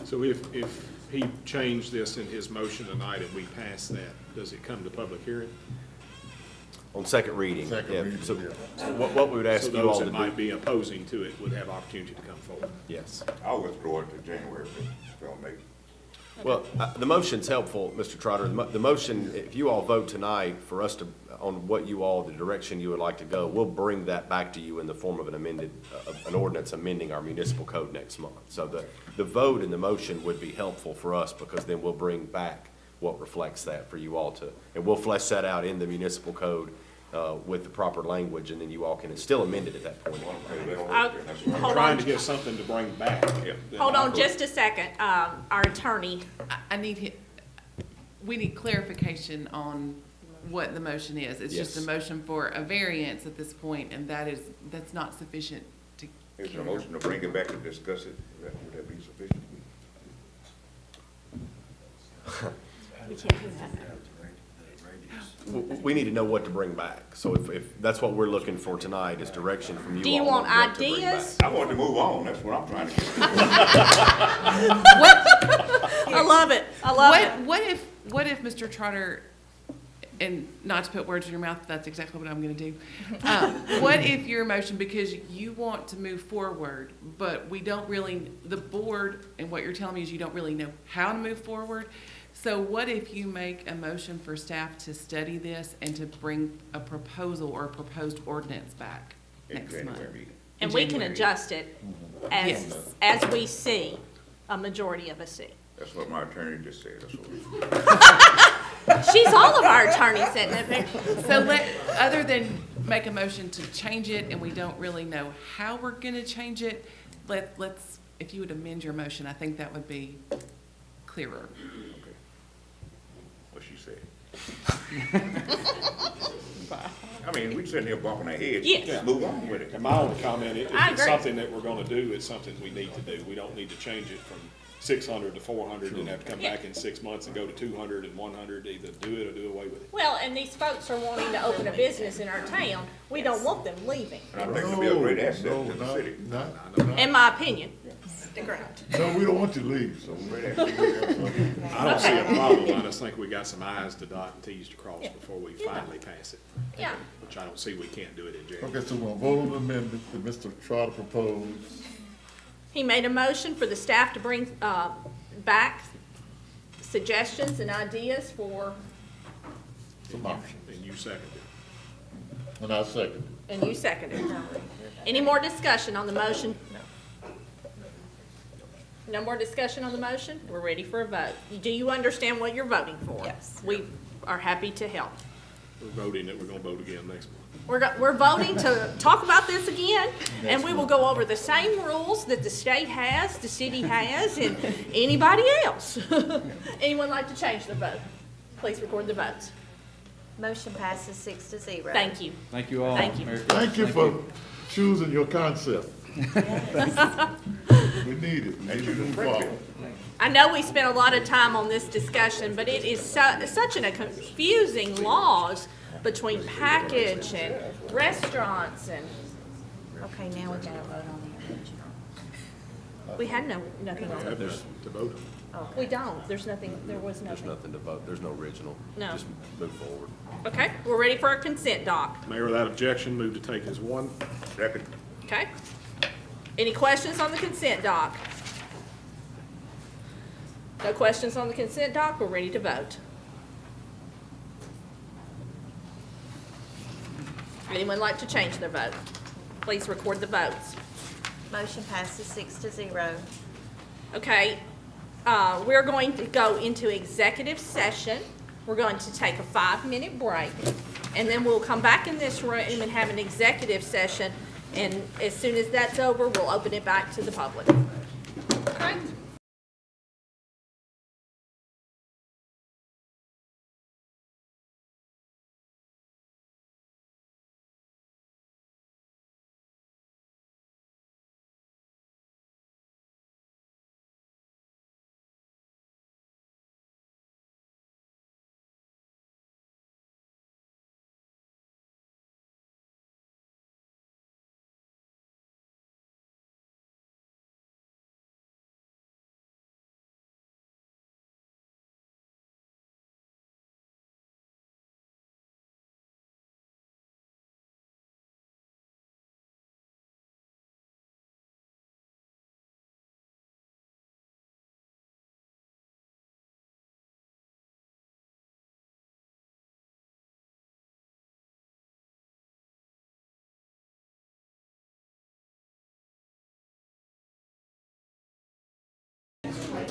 So if he changed this in his motion tonight and we pass that, does it come to public hearing? On second reading. Second Yeah. reading, So yeah. what we would ask So you all those to that might do. be opposing to it would have opportunity to come forward. Yes. I'll withdraw it to January, if they'll make it. Well, the motion's helpful, Mr. Trotter. The motion, if you all vote tonight for us to, on what you all, the direction you would like to go, we'll bring that back to you in the form of an amended, an ordinance amending our municipal code next month. So the vote and the motion would be helpful for us, because then we'll bring back what reflects that for you all to, and we'll flesh that out in the municipal code with the proper language, and then you all can still amend it at that point. Hold Trying on, to get something to bring back. then hold I'll on go- just a second. Our attorney, I need, we need clarification on what the motion is. It's just a Yes. motion for a variance at this point, and that's not sufficient to Is there a carry. motion to bring it back and discuss it? Would that be sufficient? we can't do that. We need to know what to bring back. So if that's what we're looking for tonight, is direction from you all. Do you want on what to bring ideas? back. I want to move on, that's what I'm trying to get. I love it, I love it. What if Mr. Trotter, and not to put words in your mouth, but that's exactly what I'm gonna do. What if your motion, because you want to move forward, but we don't really, the board, and what you're telling me is you don't really know how to move forward. So what if you make a motion for staff to study this and to bring a proposal or a proposed ordinance back In next month? January meeting. And we can January. adjust it Yes. as we see, a majority of us see. That's what my attorney just said, that's what. She's all of our attorneys sitting up there. So other than make a motion to change it and we don't really know how we're gonna change it, let's, if you would amend your motion, I think that would be clearer. Okay. What she said. I mean, we sitting here bumping our heads. Yes. Just move on with it. And my only comment, if I it's agree. something that we're gonna do, it's something we need to do. We don't need to change it from 600 to 400, then have to come back in 6 months and go to 200 and 100, either do it or do away with it. Well, and these folks are wanting to open a business in our town. We don't want them leaving, And I think it'll be a great asset to the city. in my opinion. Stick around. No, we don't want you to leave, so. Great asset. I don't see a problem, I just think we got some I's to dot and T's to cross Yeah. before we finally pass it, Yeah. which I don't see we can't do it in January. Okay, so we'll vote on the amendment that Mr. Trotter proposed. He made a motion for the staff to bring back suggestions and ideas for, Some options. And you seconded it. And I second it. and you seconded. Any more discussion on the motion? No more discussion on the motion? We're ready for a vote. Do you understand what you're voting for? Yes. We are happy to help. We're voting that we're gonna vote again next month. We're voting to talk about this again, and we will go over the same rules that the state has, the city has, and anybody else. Anyone like to change their vote? Please record the votes. Motion passes 6-0. Thank you. Thank you all. Thank you. Merry Christmas. Thank you for choosing your concept. We need it. We need to move forward. I know we spent a lot of time on this discussion, but it is such a confusing laws between package and restaurants, and Okay, now we gotta vote on the original. we had nothing on it. There's to vote on. We don't, there's nothing, there was There's nothing. nothing to vote, there's no original. No. Just move forward. Okay, we're ready for a consent doc, Mayor, without objection, move to take as one. Second. okay? Any questions on the consent doc? No questions on the consent doc, we're ready to vote. Anyone like to change their vote? Please record the votes. Motion passes 6-0. Okay, we're going to go into executive session. We're going to take a 5-minute break, and then we'll come back in this room and have an executive session. And as soon as that's over, we'll open it back to the public. Okay?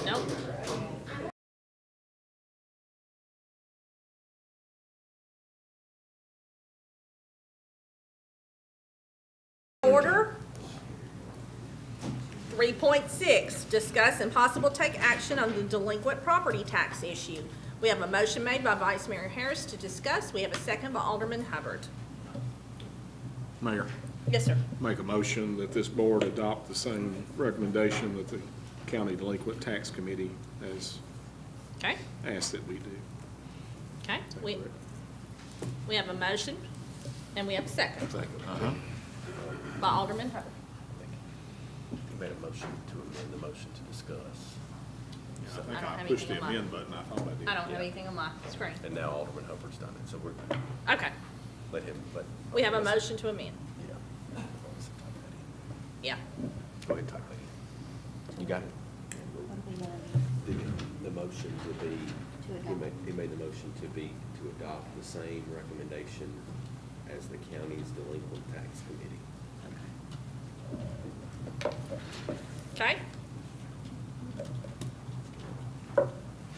Nope. Order 3.6, discuss and possible take action on the delinquent property tax issue. We have a motion made by Vice Mayor Harris to discuss. We have a second by Alderman Hubbard. Mayor, Yes, sir. make a motion that this board adopt the same recommendation that the County Delinquent Tax Committee has Okay, asked that we do. okay. We have a motion, and we have a second by Alderman Hubbard. You made a motion to amend the motion to discuss. I I think don't I have pushed the anything on amend button, I thought I did. I don't have anything on my screen. And now Alderman Hubbard's done it, so we're, Okay, let him, let. we have a motion to amend. Yeah. Yeah. Go ahead, type that in. You got it? The motion would be, he made the motion to adopt the same recommendation as the county's delinquent tax committee. Okay.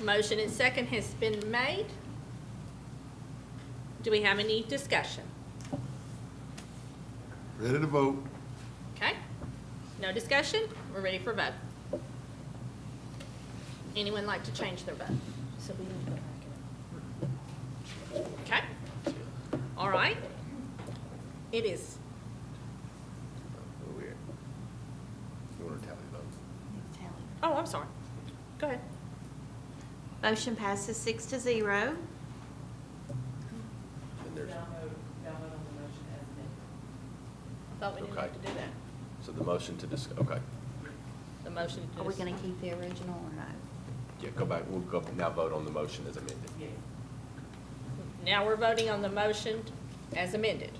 Motion and second has been made. Do we have any discussion? Ready to vote? Okay. No discussion? We're ready for vote. Anyone like to change their vote? So we need to go back in. Okay. All right. It is. Where we at? You want to tally the vote? Oh, I'm sorry. Motion passes 6-0. And there's, Thought we didn't have to do that. so the motion to okay. The motion to Are we gonna keep the original or no? Yeah, go back, we'll go, now vote on the motion as amended. Now we're voting on the motion as amended.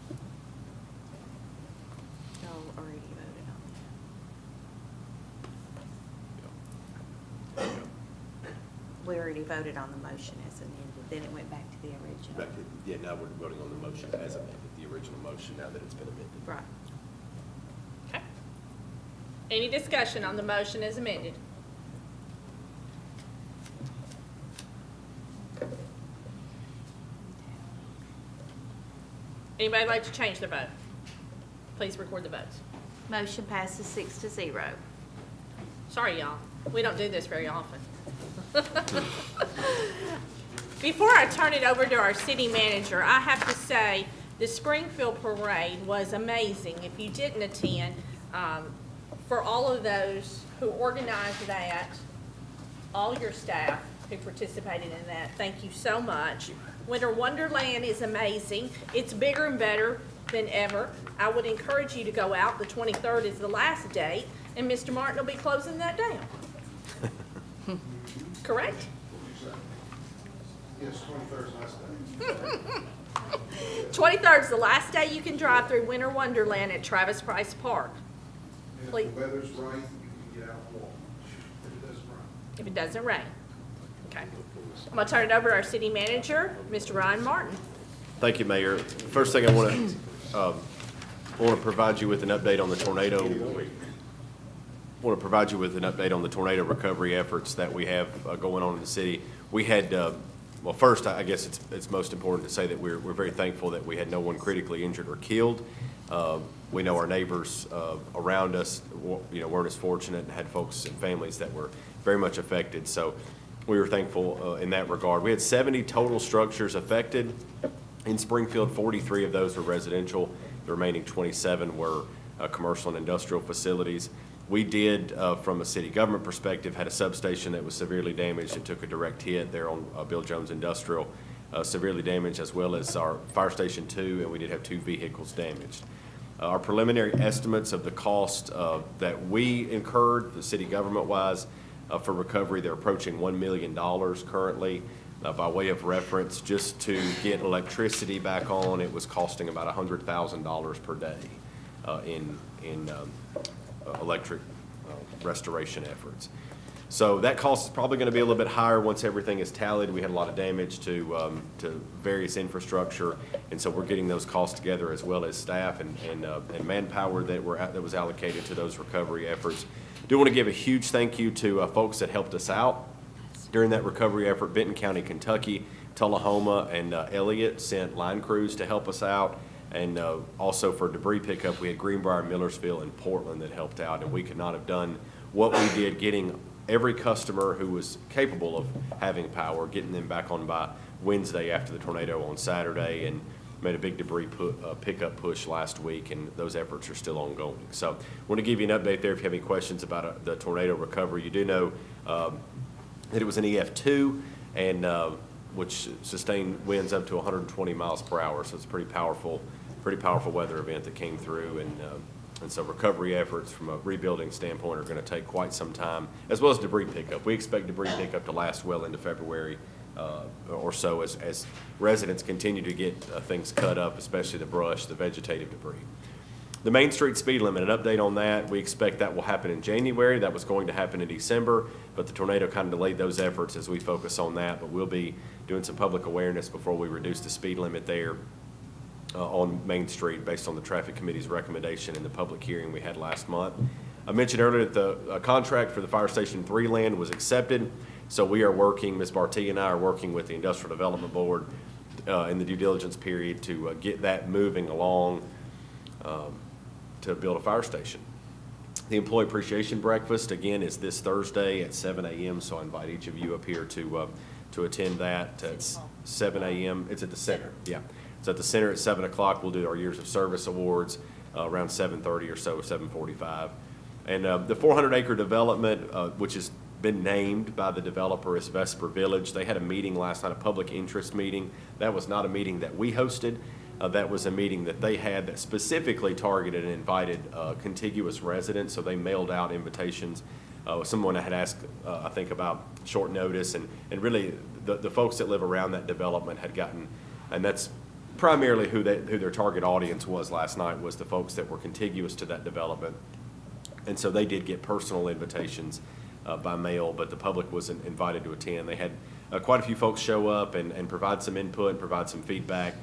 Y'all already voted on that. We already voted on the motion as amended, then it went back to the original. Back to, yeah, now we're voting on the motion as amended, the original motion, now that it's been amended. Right. Okay. Any discussion on the motion as amended? Anybody like to change their vote? Please record the votes. Motion passes 6-0. Sorry, y'all. We don't do this very often. Before I turn it over to our city manager, I have to say the Springfield Parade was amazing. If you didn't attend, for all of those who organized that, all your staff who participated in that, thank you so much. Winter Wonderland is amazing. It's bigger and better than ever. I would encourage you to go out. The 23rd is the last date, and Mr. Martin will be closing that down. Correct? Yes, 23rd last day. 23rd is the last day you can drive through Winter Wonderland at Travis Price Park. And Please. if the weather's right, you can get out and walk, if it doesn't rain. If it doesn't rain. Okay. I'm gonna turn it over to our city manager, Mr. Ryan Martin. Thank you, Mayor. First thing I want to provide you with an update on the tornado. Want to provide you with an update on the tornado recovery efforts that we have going on in the city. We had, well, first, I guess it's most important to say that we're very thankful that we had no one critically injured or killed. We know our neighbors around us, weren't as fortunate and had folks and families that were very much affected. So we were thankful in that regard. We had 70 total structures affected in Springfield. 43 of those were residential. The remaining 27 were commercial and industrial facilities. We did, from a city government perspective, had a substation that was severely damaged. It took a direct hit there on Bill Jones Industrial, severely damaged, as well as our Fire Station 2, and we did have 2 vehicles damaged. Our preliminary estimates of the cost that we incurred, the city government-wise, for recovery, they're approaching $1 million currently. By way of reference, just to get electricity back on, it was costing about $100,000 per day in electric restoration efforts. So that cost is probably going to be a little bit higher once everything is tallied. We had a lot of damage to various infrastructure, and so we're getting those costs together, as well as staff and manpower that was allocated to those recovery efforts. Do want to give a huge thank you to folks that helped us out during that recovery effort. Benton County, Kentucky, Tullahoma, and Elliott sent line crews to help us out. And also for debris pickup, we had Greenbrier, Millersville, and Portland that helped out. And we could not have done what we did, getting every customer who was capable of having power, getting them back on by Wednesday after the tornado on Saturday, and made a big debris pickup push last week, and those efforts are still ongoing. So I want to give you an update there if you have any questions about the tornado recovery. You do know that it was an EF2, and which sustained winds up to 120 miles per hour, so it's a pretty powerful weather event that came through, and so recovery efforts from a rebuilding standpoint are going to take quite some time, as well as debris pickup. We expect debris pickup to last well into February or so as residents continue to get things cut up, especially the brush, the vegetative debris. The Main Street speed limit, an update on that. We expect that will happen in January. That was going to happen in December, but the tornado kind of delayed those efforts as we focus on that. But we'll be doing some public awareness before we reduce the speed limit there on Main Street based on the Traffic Committee's recommendation in the public hearing we had last month. I mentioned earlier that the contract for the Fire Station 3 land was accepted. So we are working, Ms. Barty and I are working with the Industrial Development Board in the due diligence period to get that moving along to build a fire station. The Employee Appreciation Breakfast, again, is this Thursday at 7 a.m., so I invite each of you up here to attend that. It's 7 a.m. It's at the center, yeah. So at the center at 7 o'clock, we'll do our Years of Service Awards around 7:30 or so, 7:45. And the 400-acre development, which is been named by the developer as Vesper Village. They had a meeting last night, a public interest meeting. That was not a meeting that we hosted. That was a meeting that they had that specifically targeted and invited contiguous residents, so they mailed out invitations. Someone had asked, I think, about short notice, and really the folks that live around that development had gotten, and that's primarily who their target audience was last night, was the folks that were contiguous to that development. And so they did get personal invitations by mail, but the public was invited to attend. They had quite a few folks show up and provide some input and provide some feedback.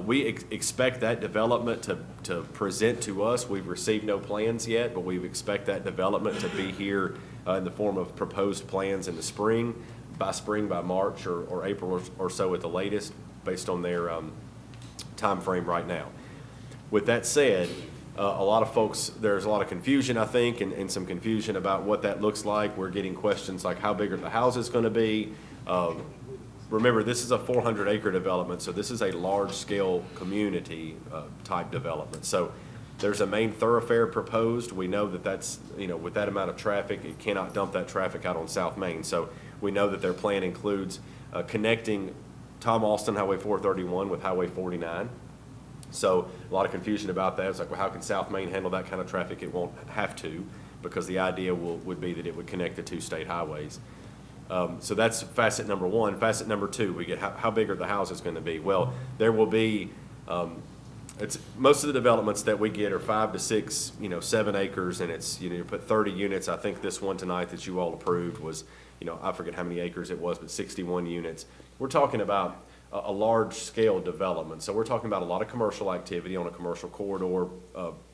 We expect that development to present to us. We've received no plans yet, but we expect that development to be here in the form of proposed plans in the spring, by March or April or so at the latest, based on their time frame right now. With that said, a lot of folks, there's a lot of confusion, I think, and some confusion about what that looks like. We're getting questions like, how big are the houses going to be? Remember, this is a 400-acre development, so this is a large-scale community type development. So there's a main thoroughfare proposed. We know that that's, with that amount of traffic, it cannot dump that traffic out on South Main. So we know that their plan includes connecting Tom Austin Highway 431 with Highway 49. So a lot of confusion about that. It's like, well, how can South Main handle that kind of traffic? It won't have to, because the idea would be that it would connect the two state highways. So that's facet number one. Facet number two, we get how big are the houses going to be? Well, there will be, most of the developments that we get are 5 to 6, 7 acres, and it's, you put 30 units. I think this one tonight that you all approved was, I forget how many acres it was, but 61 units. We're talking about a large-scale development. So we're talking about a lot of commercial activity on a commercial corridor,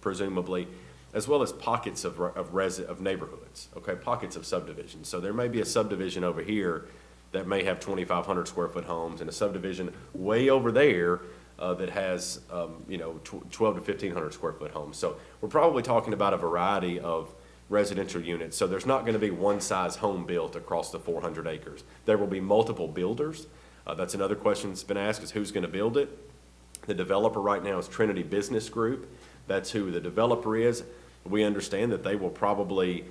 presumably, as well as pockets of neighborhoods, okay, pockets of subdivisions. So there may be a subdivision over here that may have 2,500 square foot homes, and a subdivision way over there that has, 12 to 1,500 square foot homes. So we're probably talking about a variety of residential units. So there's not going to be one size home built across the 400 acres. There will be multiple builders. That's another question that's been asked, is who's going to build it? The developer right now is Trinity Business Group. That's who the developer is. We understand that they will probably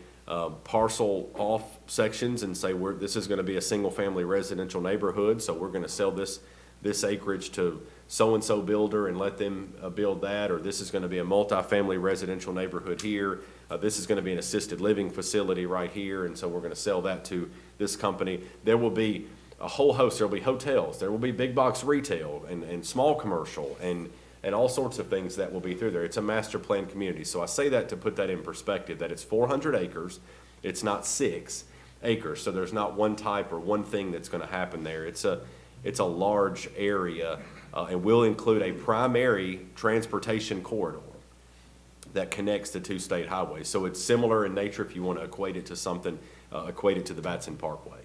parcel off sections and say, this is going to be a single-family residential neighborhood, so we're going to sell this acreage to so-and-so builder and let them build that, or this is going to be a multifamily residential neighborhood here. This is going to be an assisted living facility right here, and so we're going to sell that to this company. There will be a whole host. There will be hotels. There will be big box retail and small commercial and all sorts of things that will be through there. It's a master plan community. So I say that to put that in perspective, that it's 400 acres. It's not 6 acres. So there's not one type or one thing that's going to happen there. It's a large area, and will include a primary transportation corridor that connects the two state highways. So it's similar in nature, if you want to equate it to something, equate it to the Batson Parkway.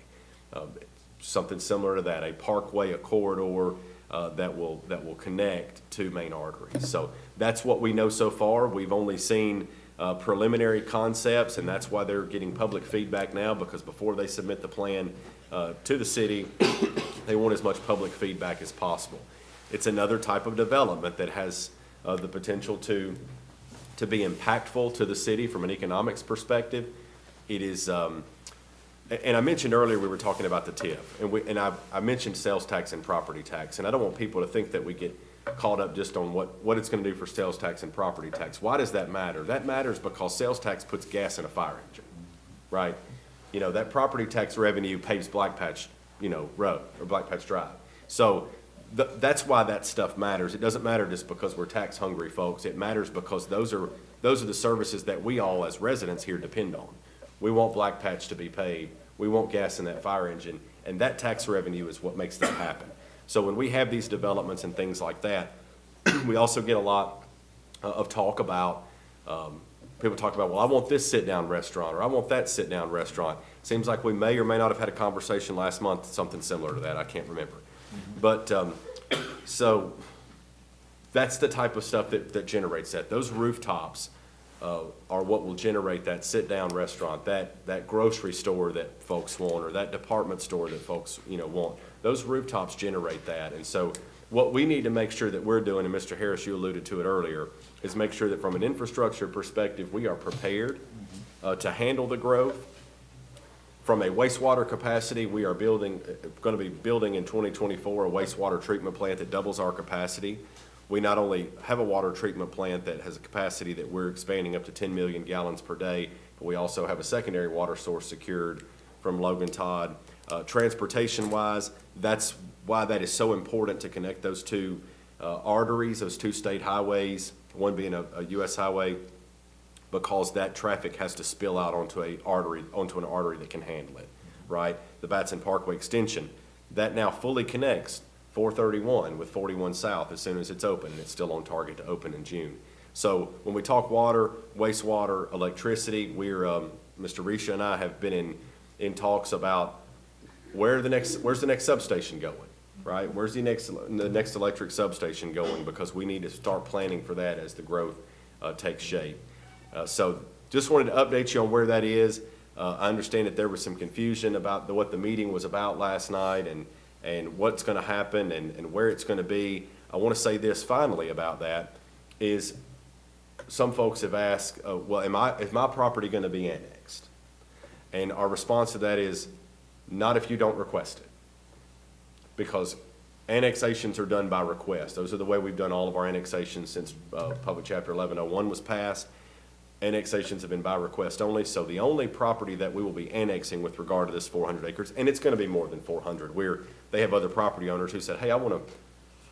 Something similar to that, a parkway, a corridor that will connect two main arteries. So that's what we know so far. We've only seen preliminary concepts, and that's why they're getting public feedback now, because before they submit the plan to the city, they want as much public feedback as possible. It's another type of development that has the potential to be impactful to the city from an economics perspective. It is, and I mentioned earlier we were talking about the TIF, and I mentioned sales tax and property tax, and I don't want people to think that we get caught up just on what it's going to do for sales tax and property tax. Why does that matter? That matters because sales tax puts gas in a fire engine, right? That property tax revenue pays Black Patch, Road or Black Patch Drive. So that's why that stuff matters. It doesn't matter just because we're tax hungry folks. It matters because those are the services that we all as residents here depend on. We want Black Patch to be paid. We want gas in that fire engine, and that tax revenue is what makes that happen. So when we have these developments and things like that, we also get a lot of talk about, people talk about, well, I want this sit-down restaurant, or I want that sit-down restaurant. Seems like we may or may not have had a conversation last month, something similar to that. I can't remember. But so that's the type of stuff that generates that. Those rooftops are what will generate that sit-down restaurant, that grocery store that folks want, or that department store that folks want. Those rooftops generate that. And so what we need to make sure that we're doing, and Mr. Harris, you alluded to it earlier, is make sure that from an infrastructure perspective, we are prepared to handle the growth. From a wastewater capacity, we are going to be building in 2024 a wastewater treatment plant that doubles our capacity. We not only have a water treatment plant that has a capacity that we're expanding up to 10 million gallons per day, but we also have a secondary water source secured from Logan Todd. Transportation-wise, that's why that is so important to connect those two arteries, those two state highways, one being a U.S. highway, because that traffic has to spill out onto an artery that can handle it, right? The Batson Parkway extension, that now fully connects 431 with 41 South as soon as it's open, and it's still on target to open in June. So when we talk water, wastewater, electricity, Mr. Risha and I have been in talks about where's the next substation going, right? Where's the next electric substation going? Because we need to start planning for that as the growth takes shape. So just wanted to update you on where that is. I understand that there was some confusion about what the meeting was about last night and what's going to happen and where it's going to be. I want to say this finally about that is some folks have asked, well, is my property going to be annexed? And our response to that is not if you don't request it, because annexations are done by request. Those are the way we've done all of our annexations since Public Chapter 1101 was passed. Annexations have been by request only, so the only property that we will be annexing with regard to this 400 acres, and it's going to be more than 400. They have other property owners who said, hey, I want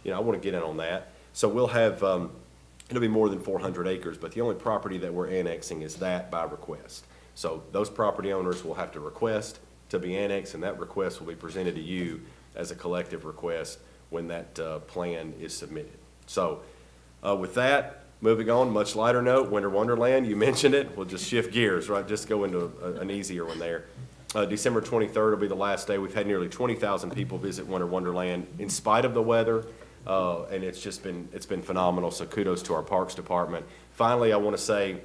to get in on that. So we'll have, it'll be more than 400 acres, but the only property that we're annexing is that by request. So those property owners will have to request to be annexed, and that request will be presented to you as a collective request when that plan is submitted. So with that, moving on, much lighter note, Winter Wonderland, you mentioned it. We'll just shift gears, right? Just go into an easier one there. December 23rd will be the last day. We've had nearly 20,000 people visit Winter Wonderland in spite of the weather, and it's been phenomenal. So kudos to our Parks Department. Finally, I want to say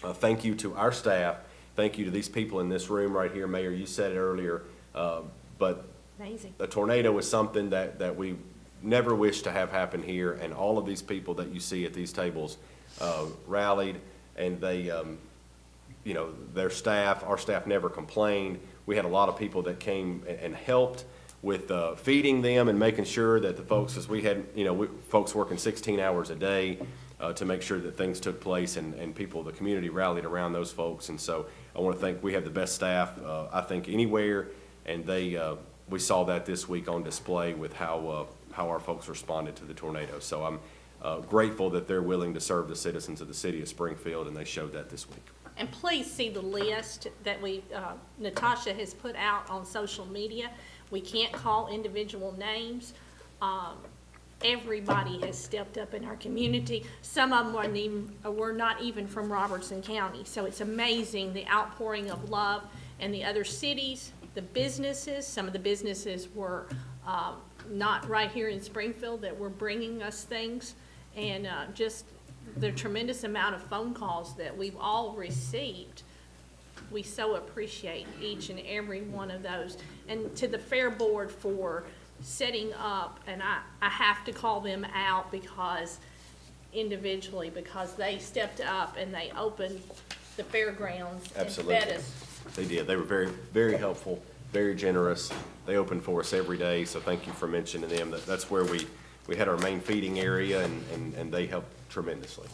thank you to our staff. Thank you to these people in this room right here. Mayor, you said it earlier, but Amazing. a tornado is something that we never wish to have happen here, and all of these people that you see at these tables rallied, and they, our staff never complained. We had a lot of people that came and helped with feeding them and making sure that the folks, as we had, folks working 16 hours a day to make sure that things took place, and people, the community rallied around those folks. And so I want to think we have the best staff, I think, anywhere, and we saw that this week on display with how our folks responded to the tornado. So I'm grateful that they're willing to serve the citizens of the city of Springfield, and they showed that this week. And please see the list that Natasha has put out on social media. We can't call individual names. Everybody has stepped up in our community. Some of them were not even from Robertson County. So it's amazing the outpouring of love. And the other cities, the businesses, some of the businesses were not right here in Springfield that were bringing us things. And just the tremendous amount of phone calls that we've all received. We so appreciate each and every one of those. And to the Fair Board for setting up, and I have to call them out individually, because they stepped up and they opened the fairgrounds and fed us. They did. They were very, very helpful, very generous. They open for us every day, so thank you for mentioning them. That's where we had our main feeding area, and they helped tremendously.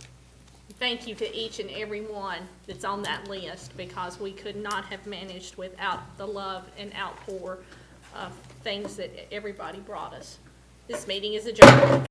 Thank you to each and every one that's on that list, because we could not have managed without the love and outpour of things that everybody brought us. This meeting is adjourned.